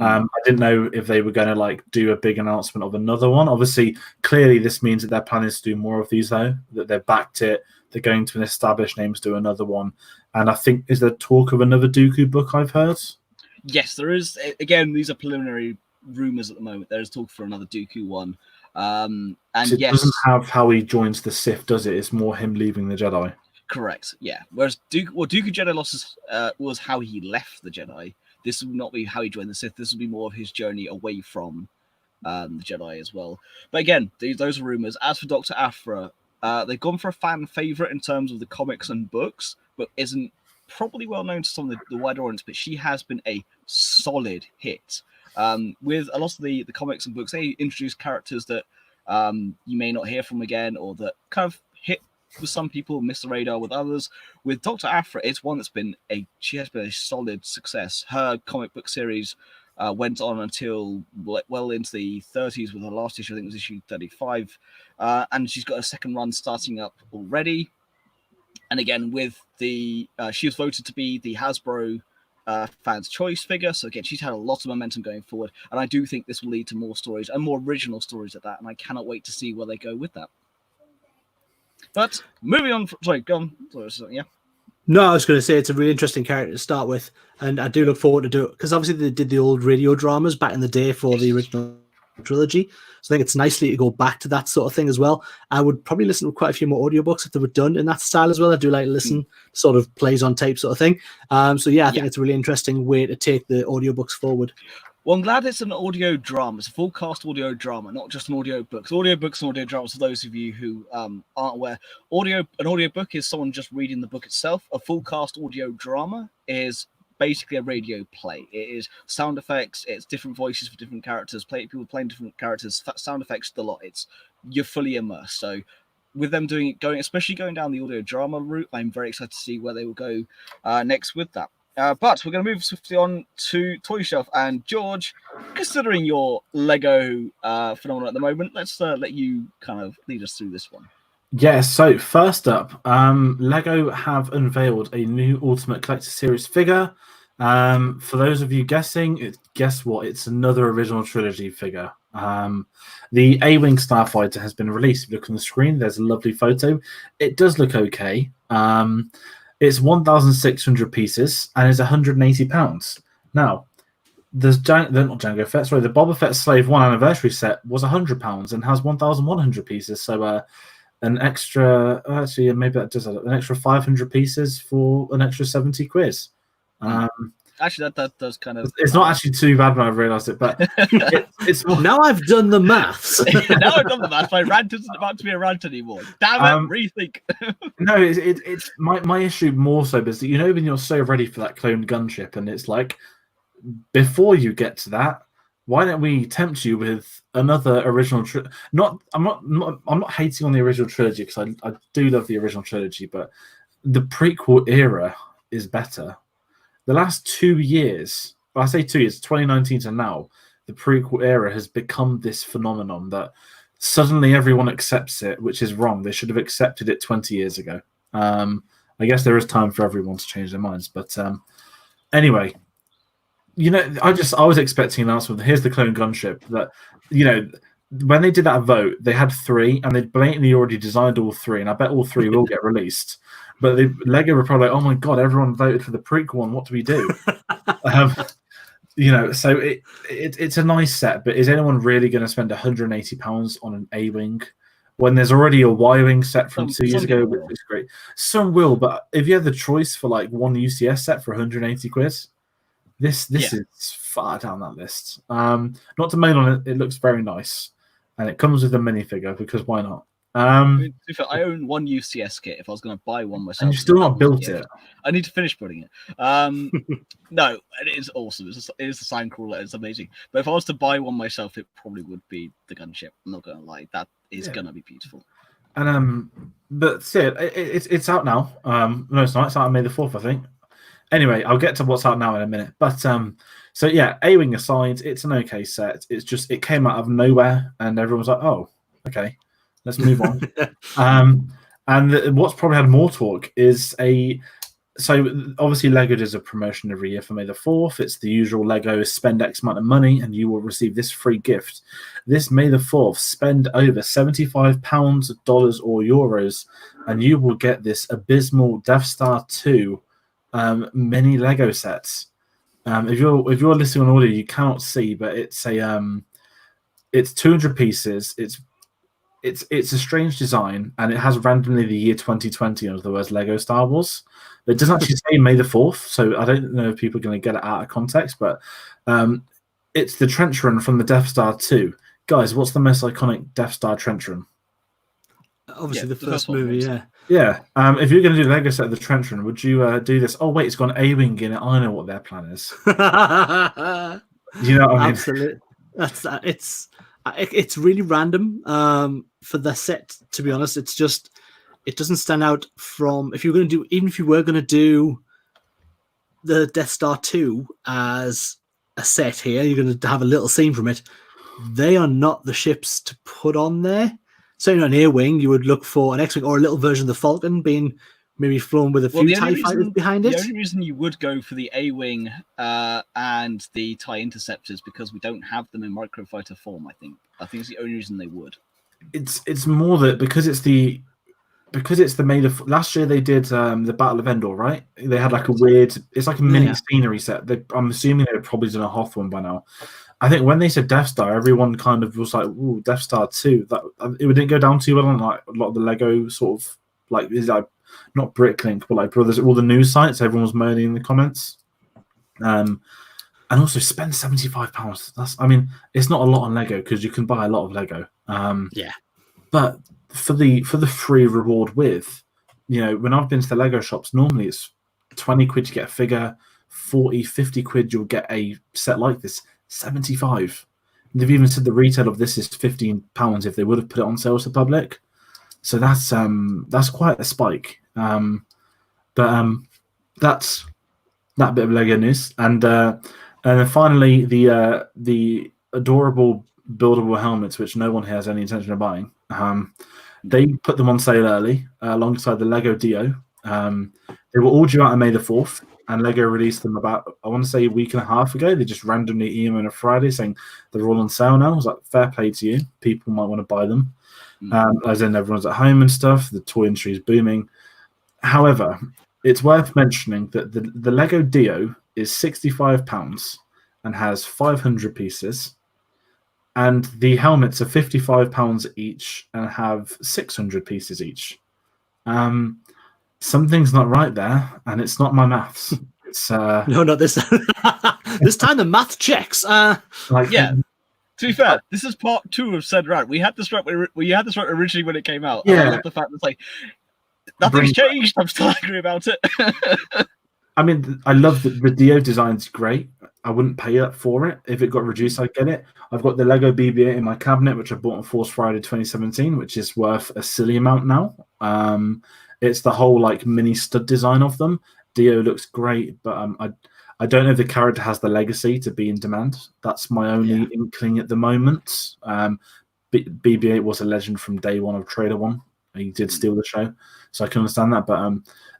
I didn't know if they were going to like do a big announcement of another one. Obviously, clearly this means that their plan is to do more of these, though, that they've backed it. They're going to an established name to do another one. And I think, is there talk of another Dooku book I've heard? Yes, there is. Again, these are preliminary rumors at the moment. There is talk for another Dooku one. And it doesn't have how he joins the Sith, does it? It's more him leaving the Jedi. Correct, yeah. Whereas Dooku Jedi Lost was how he left the Jedi. This will not be how he joined the Sith. This will be more of his journey away from the Jedi as well. But again, those are rumors. As for Dr. Aphra, they've gone for a fan favorite in terms of the comics and books, but isn't probably well known to some of the wider audience. But she has been a solid hit. With a lot of the comics and books, they introduce characters that you may not hear from again, or that kind of hit with some people, miss the radar with others. With Dr. Aphra, it's one that's been she has been a solid success. Her comic book series went on until well into the 30s with her last issue. I think it was issue 35. And she's got a second run starting up already. And again, with she was voted to be the Hasbro fans' choice figure. So again, she's had a lot of momentum going forward. And I do think this will lead to more stories and more original stories at that. And I cannot wait to see where they go with that. But moving on, sorry, go on. Sorry, yeah. No, I was going to say it's a really interesting character to start with, and I do look forward to do it because obviously they did the old radio dramas back in the day for the original trilogy. So I think it's nicely to go back to that sort of thing as well. I would probably listen to quite a few more audiobooks if they were done in that style as well. I do like to listen, sort of plays on tape sort of thing. So yeah, I think it's a really interesting way to take the audiobooks forward. Well, I'm glad it's an audio drama. It's a full cast audio drama, not just an audio book. So audiobooks and audio dramas, for those of you who aren't aware, an audio book is someone just reading the book itself. A full cast audio drama is basically a radio play. It is sound effects, it's different voices for different characters, people playing different characters, sound effects, the lot. You're fully immersed. So with them especially going down the audio drama route, I'm very excited to see where they will go next with that. But we're going to move swiftly on to Toy Shelf. And George, considering your Lego phenomenon at the moment, let's let you kind of lead us through this one. Yeah, so first up, Lego have unveiled a new Ultimate Collector Series figure. For those of you guessing, guess what? It's another original trilogy figure. The A-Wing Starfighter has been released. If you look on the screen, there's a lovely photo. It does look okay. It's 1,600 pieces and is £180. Now, the Boba Fett Slave 1 anniversary set was £100 and has 1,100 pieces. So an extra, maybe that does an extra 500 pieces for an extra 70 quid. And actually, that does kind of. It's not actually too bad when I've realised it, but it's more... Now I've done the maths. Now I've done the maths. My rant isn't about to be a rant anymore. Damn it! Rethink. No, it's my issue more so because when you're so ready for that cloned gunship, and it's like before you get to that, why don't we tempt you with another original? I'm not hating on the original trilogy because I do love the original trilogy, but the prequel era is better. The last 2 years, I say 2 years, 2019 to now, the prequel era has become this phenomenon that suddenly everyone accepts it, which is wrong. They should have accepted it 20 years ago. I guess there is time for everyone to change their minds, but anyway. I was expecting an announcement. Here's the clone gunship. That when they did that vote, they had 3, and they blatantly already designed all 3, and I bet all 3 will get released. But Lego were probably like, "Oh my god, everyone voted for the prequel one. What do we do?" So it's a nice set, but is anyone really going to spend £180 on an A-wing when there's already a Y-wing set from 2 years ago, which is great? Some will, but if you have the choice for like one UCS set for 180 quid. This is far down that list. Not to main on it, it looks very nice, and it comes with a minifigure because why not? I own one UCS kit. If I was going to buy one myself, and you've still not built it. I need to finish building it. No, it is awesome. It is a sign crawler. It's amazing. But if I was to buy one myself, it probably would be the gunship. I'm not going to lie. That is going to be beautiful. And but it's out now. No, it's not. It's out on May the 4th, I think. Anyway, I'll get to what's out now in a minute. But so yeah, A-wing aside, it's an okay set. It's just it came out of nowhere, and everyone was like, "Oh, okay, let's move on." And what's probably had more talk is so obviously Lego does a promotion every year for May the 4th. It's the usual Lego spend X amount of money, and you will receive this free gift. This May the 4th, spend over £75, dollars, or euros, and you will get this abysmal Death Star 2. Mini Lego sets. If you're listening on audio, you cannot see, but it's 200 pieces. It's a strange design, and it has randomly the year 2020 under the words Lego Star Wars. It doesn't actually say May the 4th, so I don't know if people are going to get it out of context, but it's the trench run from the Death Star 2. Guys, what's the most iconic Death Star trench run? Obviously, the first movie, yeah. Yeah. If you're going to do Lego set of the trench run, would you do this? Oh, wait, it's got an A-wing in it. I know what their plan is. You know what I mean? Absolutely. It's really random for the set, to be honest. It's just, it doesn't stand out from, if you were going to do the Death Star 2 as a set here, you're going to have a little scene from it. They are not the ships to put on there. So an A-wing, you would look for an X-wing or a little version of the Falcon being maybe flown with a few TIE fighters behind it. The only reason you would go for the A-wing and the TIE interceptors because we don't have them in microfighter form. I think it's the only reason they would. It's more that because it's the May the last year they did the Battle of Endor, right? They had like a weird, it's like a mini scenery set. I'm assuming they've probably done a Hoth one by now. I think when they said Death Star, everyone kind of was like, "Ooh, Death Star 2." That it didn't go down too well on like a lot of the Lego sort of like is like not Bricklink, but like brothers, all the news sites. Everyone was moaning in the comments, and also spend £75. It's not a lot on Lego because you can buy a lot of Lego. But for the free reward with, when I've been to the Lego shops, normally it's 20 quid to get a figure, 40, 50 quid you'll get a set like this. 75. They've even said the retail of this is £15 if they would have put it on sale to the public. So that's quite a spike. But that's that bit of Lego news. And then finally the adorable buildable helmets, which no one here has any intention of buying. They put them on sale early alongside the Lego Dio. They were all due out on May the 4th. And Lego released them about, I want to say, a week and a half ago. They just randomly emailed on a Friday saying they're all on sale now. I was like, fair play to you. People might want to buy them. As in everyone's at home and stuff. The toy industry is booming. However, it's worth mentioning that the Lego Dio is £65 and has 500 pieces. And the helmets are £55 each and have 600 pieces each. Something's not right there, and it's not my maths. It's No, not this time. This time the math checks. like Yeah. To be fair, this is part 2 of said rant. We had this right. We had this right originally when it came out. And I Yeah. love the fact that it's like nothing's changed. I'm still angry about it. I mean, I love the Dio design's great. I wouldn't pay up for it. If it got reduced, I'd get it. I've got the Lego BB-8 in my cabinet, which I bought on Force Friday 2017, which is worth a silly amount now. It's the whole like mini stud design of them. Dio looks great, but I don't know if the character has the legacy to be in demand. That's my only inkling at the moment. BB-8 was a legend from day one of Trader One. He did steal the show, so I can understand that. But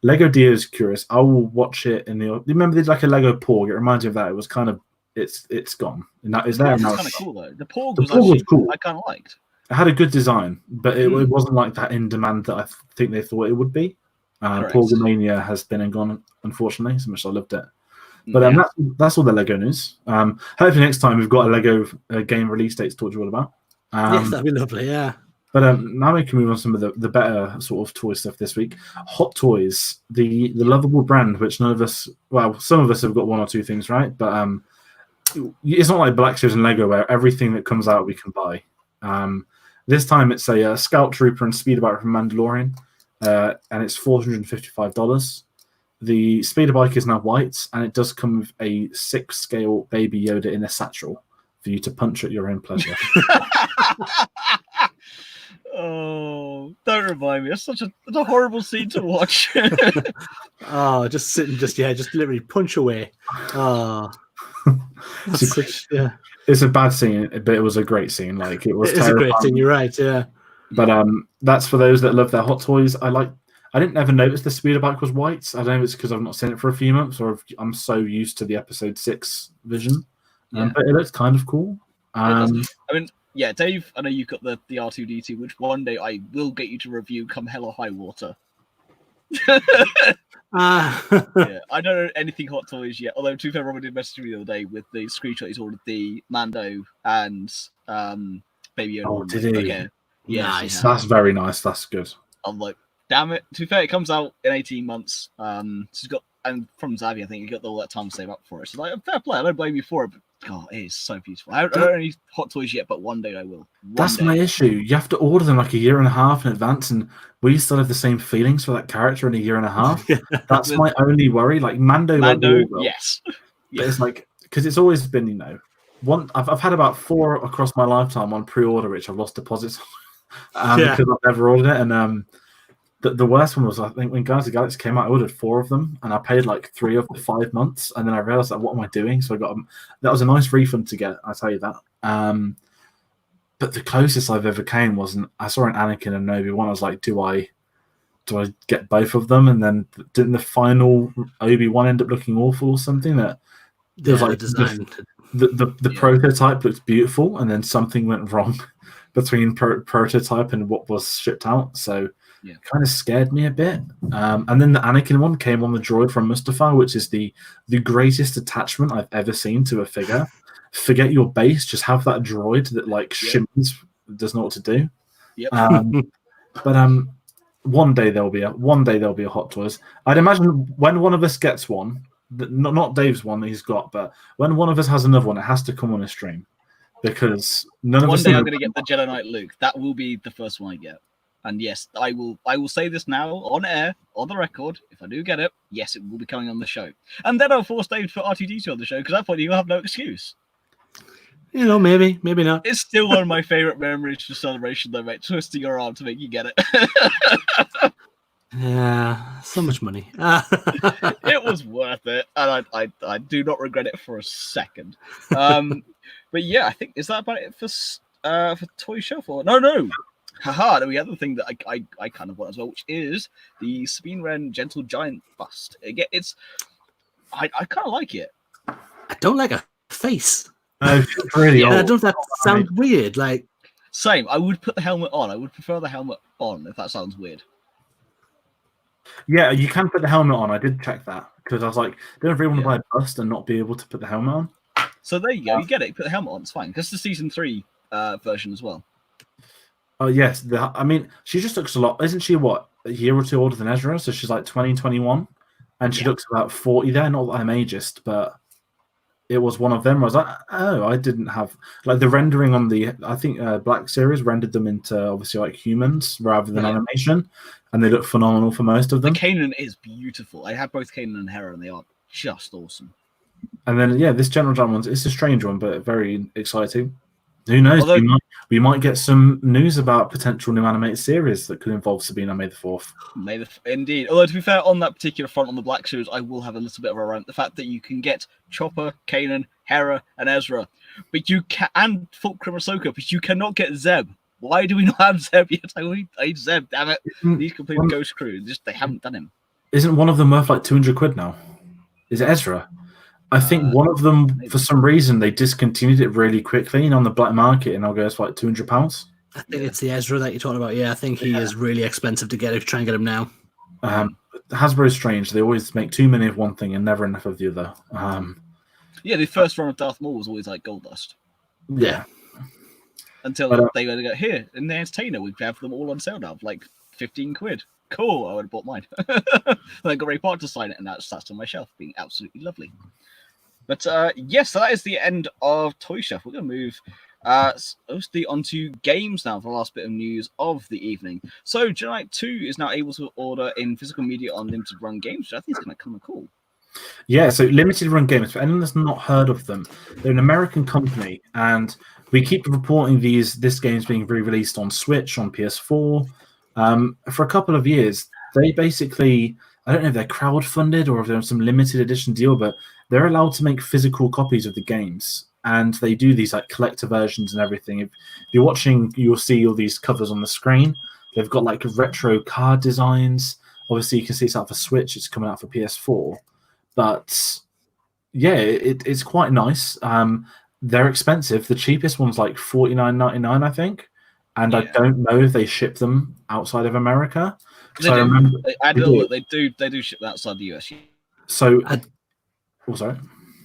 Lego Dio is curious. I will watch it in the. Remember, there's like a Lego Porg. It reminds me of that. It was kind of it's gone. And that is there now. It's kind of cool though. The Porg The was Porg was actually cool. I kind of liked. It had a good design, but it wasn't like that in demand that I think they thought it would be. Porgomania has been and gone, unfortunately, so much I loved it. But that's all the Lego news. Hopefully next time we've got a Lego game release date to talk to you all about. Yes, that'd be lovely, yeah. But now we can move on to some of the better sort of toy stuff this week. Hot Toys, the lovable brand, which none of us, well, some of us have got one or two things right, but it's not like Black Series and Lego where everything that comes out we can buy. This time it's a Scout Trooper and Speeder Bike from Mandalorian, and it's $455. The Speeder Bike is now white, and it does come with a 6-scale Baby Yoda in a satchel for you to punch at your own pleasure. Oh, don't remind me. It's it's a horrible scene to watch. Oh, just sitting, just literally punch away. Oh, it's a bad scene, but it was a great scene. Like it was. It's a great scene. You're right. Yeah. But that's for those that love their Hot Toys. I didn't ever notice the Speeder Bike was white. I don't know if it's because I've not seen it for a few months, or if I'm so used to the Episode 6 vision. But it looks kind of cool. I mean, yeah, Dave, I know you've got the R2-D2, which one day I will get you to review come hell or high water. Yeah, I don't know anything Hot Toys yet. Although, to be fair, Robert did message me the other day with the screenshot he's ordered the Mando and Baby Yoda. Oh, did he? Okay. Yeah, nice. That's very nice. That's good. I'm like, damn it. To be fair, it comes out in 18 months. She's got, and from Zavi, I think you got all that time to save up for it. So, like, fair play. I don't blame you for it, but God, it is so beautiful. I don't have any Hot Toys yet, but one day I will. That's my issue. You have to order them like a year and a half in advance, and we still have the same feelings for that character in a year and a half. That's my only worry. Like Mando, yes. But it's like, because it's always been, I've had about 4 across my lifetime on pre-order, which I've lost deposits on because I've never ordered it. And the worst one was, I think, when Guardians of the Galaxy came out, I ordered 4 of them, and I paid like 3 of the 5 months, and then I realized, like, what am I doing? So I got that was a nice refund to get. I tell you that. But the closest I've ever came wasn't. I saw an Anakin and Obi-Wan. I was like, do I get both of them? And then didn't the final Obi-Wan end up looking awful or something? That there was like the prototype looked beautiful, and then something went wrong between prototype and what was shipped out. So. Yeah. Kind of scared me a bit. And then the Anakin one came on the droid from Mustafar, which is the greatest attachment I've ever seen to a figure. Forget your base, just have that droid that like shimmers, does know what to do. Yep. But one day there'll be a Hot Toys. I'd imagine when one of us gets one, not Dave's one that he's got, but when one of us has another one, it has to come on a stream because none of us. One day I'm going to get the Jedi Knight Luke. That will be the first one I get. And yes, I will say this now on air, on the record. If I do get it, yes, it will be coming on the show. And then I'll force Dave to put R2-D2 on the show, because at that point you'll have no excuse. Maybe not. It's still one of my favourite memories for Celebration, though, mate. Twisting your arm to make you get it. Yeah, so much money. It was worth it, and I do not regret it for a second. But yeah, I think, is that about it for Toy Shelf? Or no. Haha, the other thing that I kind of want as well, which is the Sabine Wren Gentle Giant bust. Again, I kind of like it. I don't like a face. No, really. I don't know if that sounds weird. Like, same. I would put the helmet on. I would prefer the helmet on if that sounds weird. Yeah, you can put the helmet on. I did check that because I was like, I don't really want to buy a bust and not be able to put the helmet on. So there you go. You get it. Put the helmet on. It's fine. Because the season 3 version as well. Oh yes, I mean, she just looks a lot. Isn't she a year or two older than Ezra? So she's like 20, 21. and she looks about 40 there. Not that I'm ageist, but it was one of them. I was like, oh, I didn't have like the rendering on the. I think Black Series rendered them into obviously like humans rather than animation, and they look phenomenal for most of them. The Kanan is beautiful. I have both Kanan and Hera, and they are just awesome. And then this General John one's it's a strange one, but very exciting. Who knows? Although, we might get some news about potential new animated series that could involve Sabina May the 4th. Indeed. Although, to be fair, on that particular front, on the Black Series, I will have a little bit of a rant. The fact that you can get Chopper, Kanan, Hera, and Ezra, but you can, and Fulcrum Ahsoka, but you cannot get Zeb. Why do we not have Zeb yet? I need Zeb, damn it. These complete Ghost Crew, they haven't done him. Isn't one of them worth like 200 quid now? Is it Ezra? I think one of them, maybe. For some reason, they discontinued it really quickly and on the black market, and I'll go for like £200. I think it's the Ezra that you're talking about. Yeah, I think he is really expensive to get if you try and get him now. Hasbro's strange. They always make too many of one thing and never enough of the other. The first run of Darth Maul was always like Gold Dust. Yeah. Until they were to go, here, in the Entertainer, we have them all on sale now, like 15 quid. Cool, I would have bought mine. And I got Ray Park to sign it, and that's on my shelf, being absolutely lovely. But yes, so that is the end of Toy Chef. We're going to move mostly onto games now for the last bit of news of the evening. So Giant 2 is now able to order in physical media on limited run games, which I think is kind of cool. Yeah, so limited run games, for anyone that's not heard of them, they're an American company, and we keep reporting this game's being re-released on Switch, on PS4. For a couple of years, they basically, I don't know if they're crowdfunded or if there's some limited edition deal, but they're allowed to make physical copies of the games, and they do these like collector versions and everything. If you're watching, you'll see all these covers on the screen. They've got like retro card designs. Obviously, you can see it's out for Switch. It's coming out for PS4, but yeah, it's quite nice. They're expensive. The cheapest one's like $49.99, I think, and I don't know if they ship them outside of America. So I remember they do ship outside the US. So. Sorry.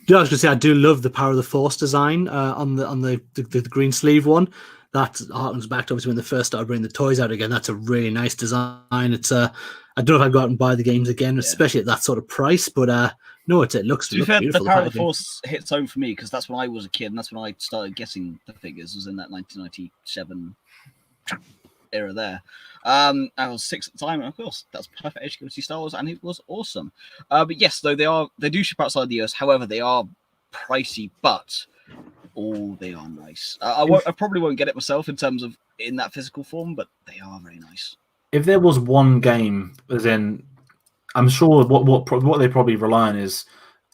Yeah, I was going to say I do love the Power of the Force design on the green sleeve one. That harkens back to obviously when they first started bringing the toys out again. That's a really nice design. It's I don't know if I'd go out and buy the games again, especially at that sort of price. But no, it looks beautiful. The Power of the Force hits home for me because that's when I was a kid, and that's when I started getting the figures. Was in that 1997 era there. I was 6 at the time, and of course that's perfect educated Star Wars, and it was awesome. But yes, though they do ship outside the US. However, they are pricey, but they are nice. I probably won't get it myself in terms of in that physical form, but they are very nice. If there was one game, as in, I'm sure what they probably rely on is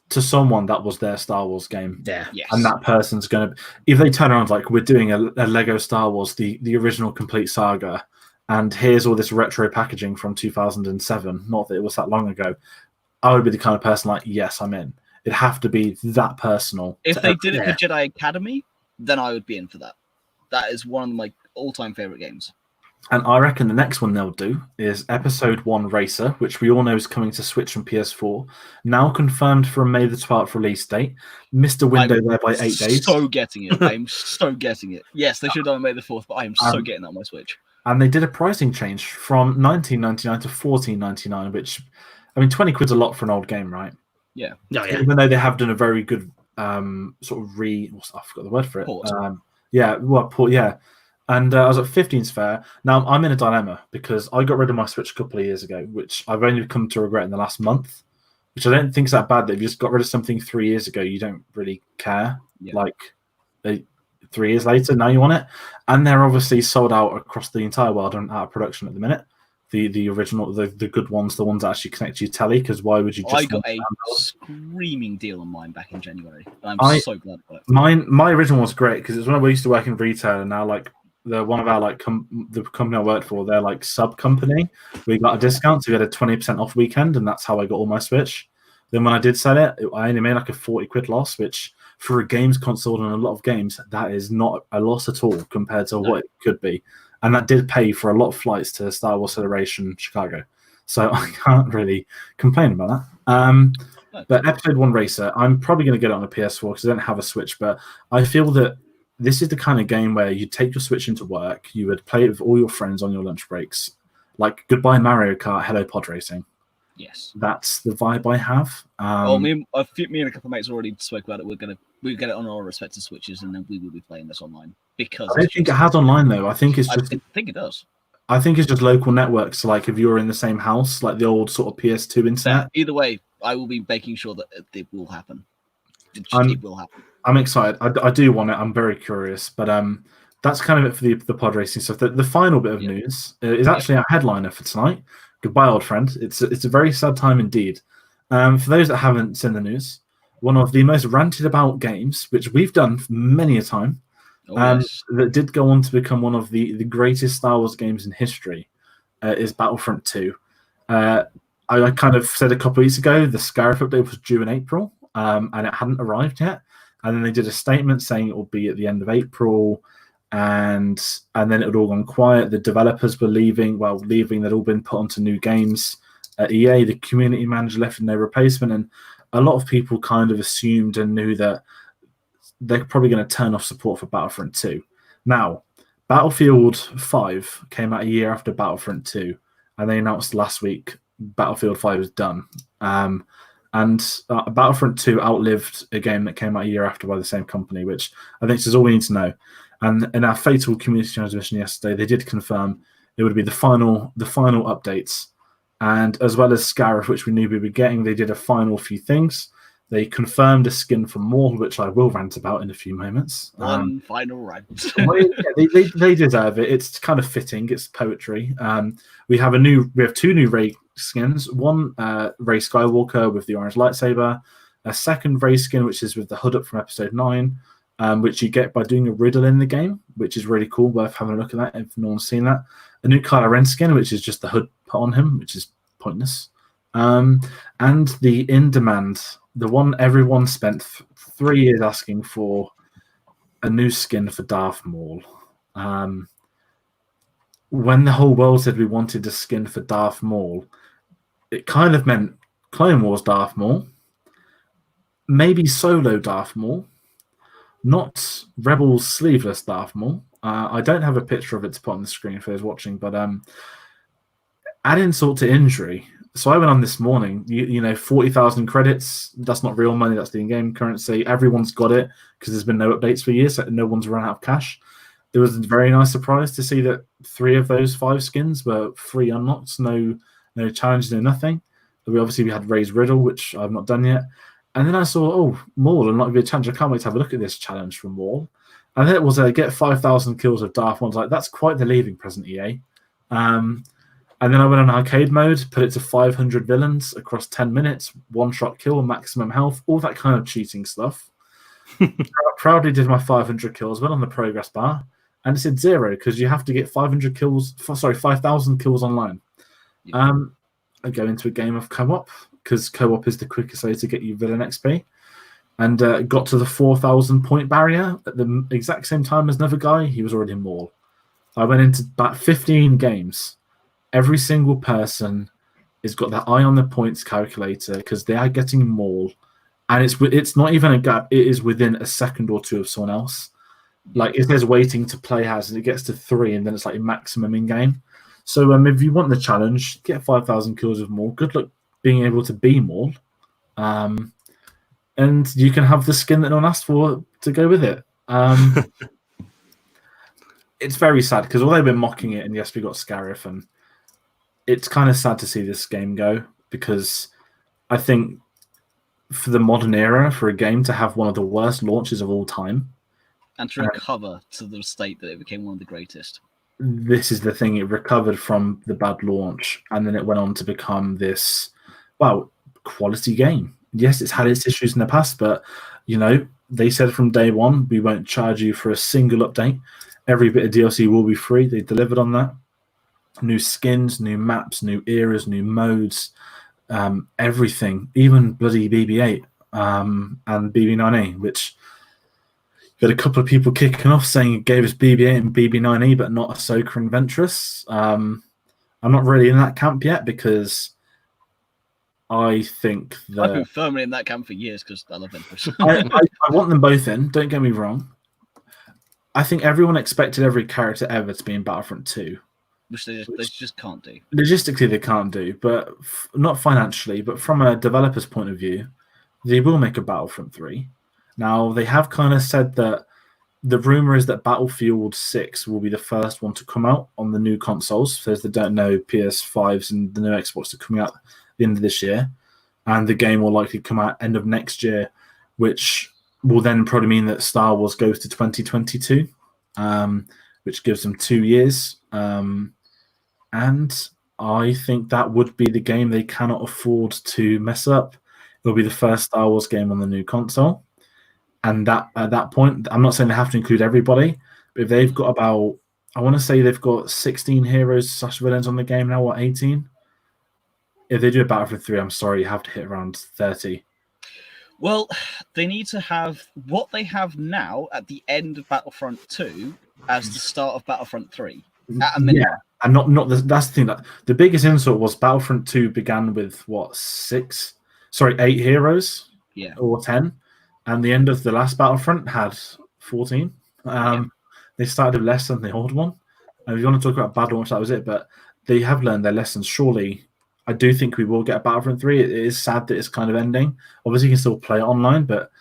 to someone that was their Star Wars game. Yeah. Yes. And that person's gonna, if they turn around like we're doing a Lego Star Wars, the original complete saga. And here's all this retro packaging from 2007. Not that it was that long ago. I would be the kind of person like, yes, I'm in. It'd have to be that personal. If they did it for Jedi Academy, then I would be in for that. That is one of my all-time favorite games. And I reckon the next one they'll do is Episode 1 Racer, which we all know is coming to Switch and PS4. Now confirmed for a May the 12th release date. Missed a window there by 8 days. So getting it. I'm so getting it. Yes, they should have done May the 4th, but I am so getting that on my Switch. And they did a pricing change from $19.99 to $14.99, which, I mean, 20 quid's a lot for an old game, right? Yeah. Even though they have done a very good sort of I forgot the word for it. Port. Port. And I was at 15's fair. Now, I'm in a dilemma because I got rid of my Switch a couple of years ago, which I've only come to regret in the last month, which I don't think is that bad that if you just got rid of something 3 years ago, you don't really care. Yeah. Like, 3 years later, now you want it. And they're obviously sold out across the entire world and out of production at the minute. The original, the good ones, the ones that actually connect to your telly, because why would you just... I got a screaming deal on mine back in January. And I'm so glad about it. My original was great, because it's when I used to work in retail, and now, like, one of our the company I worked for, their like sub company, we got a discount, so we had a 20% off weekend, and that's how I got all my Switch. Then when I did sell it, I only made like a 40 quid loss, which for a games console and a lot of games, that is not a loss at all compared to what it could be. And that did pay for a lot of flights to Star Wars Celebration Chicago. So I can't really complain about that. But Episode 1 Racer, I'm probably going to get it on a PS4 because I don't have a Switch, but I feel that this is the kind of game where you take your Switch into work, you would play it with all your friends on your lunch breaks. Like Goodbye Mario Kart, Hello Pod Racing. Yes. That's the vibe I have. Me and a couple of mates already spoke about it. We'll get it on our respective switches, and then we will be playing this online because I don't think it has online though. I think it's I just. think it does. I think it's just local networks. So, like, if you're in the same house, like the old sort of PS2 internet. Either way, I will be making sure that it will happen. It will happen. I'm excited. I do want it. I'm very curious. But that's kind of it for the pod racing stuff. The final bit of news is actually our headliner for tonight. Goodbye, old friend. It's a very sad time indeed. For those that haven't seen the news, one of the most ranted about games, which we've done many a time, that did go on to become one of the greatest Star Wars games in history, is Battlefront 2. I kind of said a couple of weeks ago the Scarif update was due in April, and it hadn't arrived yet. And then they did a statement saying it will be at the end of April, and then it had all gone quiet. The developers were leaving. They'd all been put onto new games at EA. The community manager left with no replacement, and a lot of people kind of assumed and knew that they're probably going to turn off support for Battlefront 2. Now, Battlefield 5 came out a year after Battlefront 2, and they announced last week Battlefield 5 is done. And Battlefront 2 outlived a game that came out a year after by the same company, which I think is all we need to know. And in our fatal community transmission yesterday, they did confirm it would be the final updates. And as well as Scarif, which we knew we were getting, they did a final few things. They confirmed a skin for Maul, which I will rant about in a few moments. One final rant. They deserve it. It's kind of fitting. It's poetry. We have two new Rey skins. One Rey Skywalker with the orange lightsaber. A second Rey skin, which is with the hood up from Episode 9, which you get by doing a riddle in the game, which is really cool. Worth having a look at that if no one's seen that. A new Kylo Ren skin, which is just the hood put on him, which is pointless. And the in demand, the one everyone spent 3 years asking for, a new skin for Darth Maul. When the whole world said we wanted a skin for Darth Maul, it kind of meant Clone Wars Darth Maul, maybe Solo Darth Maul, not Rebels sleeveless Darth Maul. I don't have a picture of it to put on the screen for those watching, but add insult to injury. So I went on this morning, 40,000 credits. That's not real money. That's the in-game currency. Everyone's got it because there's been no updates for years. So no one's run out of cash. It was a very nice surprise to see that 3 of those 5 skins were free unlocks. No challenges, no nothing. We had Rey's Riddle, which I've not done yet. And then I saw, Maul, and not be a challenge. I can't wait to have a look at this challenge from Maul. And then it was get 5,000 kills of Darth Maul. I was like, that's quite the leaving present, EA. And then I went on arcade mode, put it to 500 villains across 10 minutes, one-shot kill, maximum health, all that kind of cheating stuff. I proudly did my 500 kills, went on the progress bar, and it said 0 because you have to get 5,000 kills online. Yeah. I go into a game of co-op because co-op is the quickest way to get you villain XP. And got to the 4,000 point barrier at the exact same time as another guy. He was already in Maul. I went into about 15 games. Every single person has got their eye on the points calculator because they are getting Maul. And it's not even a gap. It is within a second or two of someone else. Like, if there's waiting to play as, and it gets to 3, and then it's like maximum in-game. So if you want the challenge, get 5,000 kills of Maul. Good luck being able to be Maul. And you can have the skin that no one asked for to go with it. It's very sad because although we're mocking it, and yes, we got Scarif, and it's kind of sad to see this game go because I think for the modern era, for a game to have one of the worst launches of all time, and to recover to the state that it became one of the greatest. This is the thing. It recovered from the bad launch, and then it went on to become this, quality game. Yes, it's had its issues in the past, but, they said from day one, we won't charge you for a single update. Every bit of DLC will be free. They delivered on that. New skins, new maps, new eras, new modes, everything, even bloody BB-8 and BB-9E, which got a couple of people kicking off saying it gave us BB-8 and BB-9E, but not Ahsoka and Ventress. I'm not really in that camp yet because I think that I've been firmly in that camp for years because I love Ventress. I want them both in. Don't get me wrong. I think everyone expected every character ever to be in Battlefront 2. which they just can't do. Logistically, they can't do, but not financially. But from a developer's point of view, they will make a Battlefront 3. Now, they have kind of said that the rumor is that Battlefield 6 will be the first one to come out on the new consoles. So, as they don't know, PS5s and the new Xbox are coming out at the end of this year. And the game will likely come out end of next year, which will then probably mean that Star Wars goes to 2022, which gives them 2 years. And I think that would be the game they cannot afford to mess up. It'll be the first Star Wars game on the new console. And that at that point, I'm not saying they have to include everybody, but if they've got about, I want to say they've got 16 heroes / villains on the game now, or 18? If they do a Battlefield 3, I'm sorry, you have to hit around 30. Well, they need to have what they have now at the end of Battlefront 2 as the start of Battlefront 3. At a minimum. Yeah, and that's the thing. That the biggest insult was Battlefront 2 began with what 8 heroes, or 10, and the end of the last Battlefront had 14. They started with less than the old one. And if you want to talk about bad launch, that was it. But they have learned their lessons. Surely, I do think we will get a Battlefront 3. It is sad that it's kind of ending. Obviously, you can still play it online, but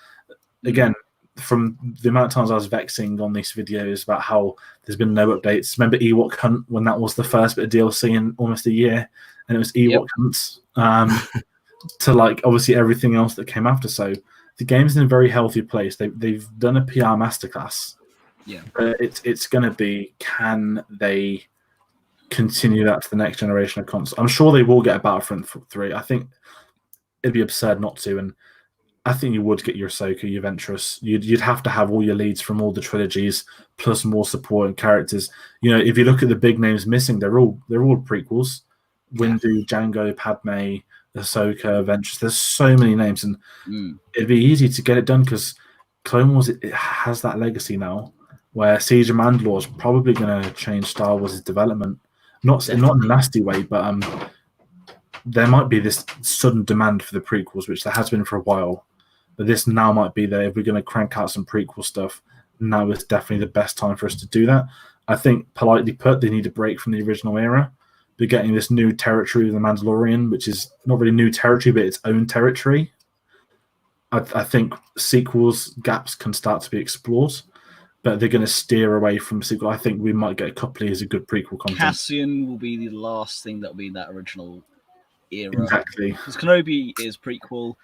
again, from the amount of times I was vexing on these videos about how there's been no updates. Remember Ewok Hunt when that was the first bit of DLC in almost a year, and it was Ewok Hunts to like obviously everything else that came after. So the game's in a very healthy place. They've done a PR masterclass. Yeah, it's going to be, can they continue that to the next generation of consoles? I'm sure they will get a Battlefront 3. I think it'd be absurd not to, and I think you would get your Ahsoka, your Ventress. You'd have to have all your leads from all the trilogies, plus more supporting characters. You know, if you look at the big names missing, they're all prequels. Windu, Jango, Padme, Ahsoka, Ventress. There's so many names, and it'd be easy to get it done because Clone Wars it has that legacy now, where Siege of Mandalore is probably going to change Star Wars' development. Not in a nasty way, but there might be this sudden demand for the prequels, which there has been for a while. But this now might be there. If we're going to crank out some prequel stuff, now is definitely the best time for us to do that. I think, politely put, they need a break from the original era. They're getting this new territory of the Mandalorian, which is not really new territory, but its own territory. I think sequels gaps can start to be explored, but they're going to steer away from sequel. I think we might get a couple of years of good prequel content. Cassian will be the last thing that will be in that original era. Exactly. Because Kenobi is prequel.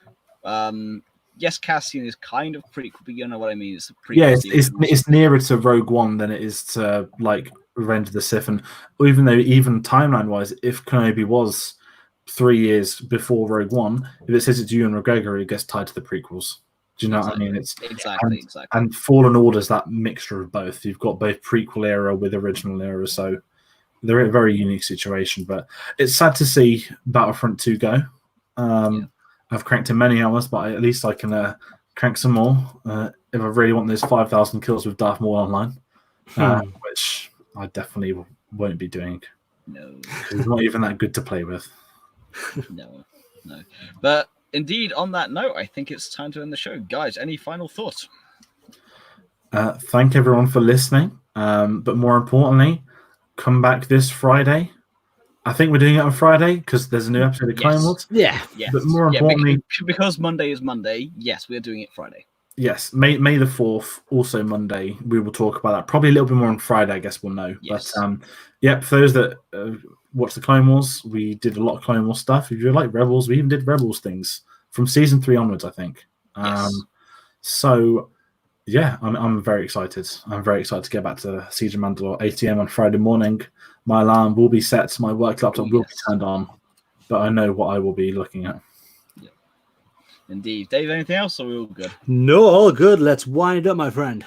Yes, Cassian is kind of prequel, but you know what I mean. It's a prequel. Yeah, it's nearer to Rogue One than it is to like Revenge of the Sith, and even timeline-wise, if Kenobi was 3 years before Rogue One, if it says it's Ewan McGregor, it gets tied to the prequels. Do you know what I mean? It's exactly. And Fallen Order's that mixture of both. You've got both prequel era with original era, so they're in a very unique situation. But it's sad to see Battlefront 2 go. I've cranked in many hours, but at least I can crank some more if I really want those 5,000 kills with Darth Maul online, which I definitely won't be doing. No. It's not even that good to play with. No. But indeed, on that note, I think it's time to end the show. Guys, any final thoughts? Thank everyone for listening. But more importantly, come back this Friday. I think we're doing it on Friday because there's a new episode of Clone Wars. Yeah. But more importantly, because Monday is Monday, yes, we're doing it Friday. Yes, May the 4th, also Monday. We will talk about that. Probably a little bit more on Friday, I guess we'll know. Yes. But for those that watch the Clone Wars, we did a lot of Clone Wars stuff. If you like Rebels, we even did Rebels things from season 3 onwards, I think. Yes. So, yeah, I'm very excited. I'm very excited to get back to Siege of Mandalore, 8 a.m. on Friday morning. My alarm will be set. My work laptop will be turned on. But I know what I will be looking at. Yeah. Indeed. Dave, anything else, or are we all good? No, all good. Let's wind it up, my friend.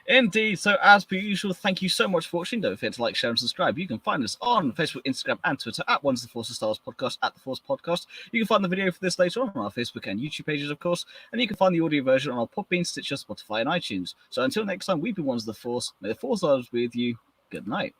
Indeed. So, as per usual, thank you so much for watching. Don't forget to like, share, and subscribe. You can find us on Facebook, Instagram, and Twitter at One's the Force of Stars Podcast, at the Force Podcast. You can find the video for this later on our Facebook and YouTube pages, of course. And you can find the audio version on our Podbean, Stitcher, Spotify, and iTunes. So, until next time, we've been One's the Force. May the Force be with you. Good night.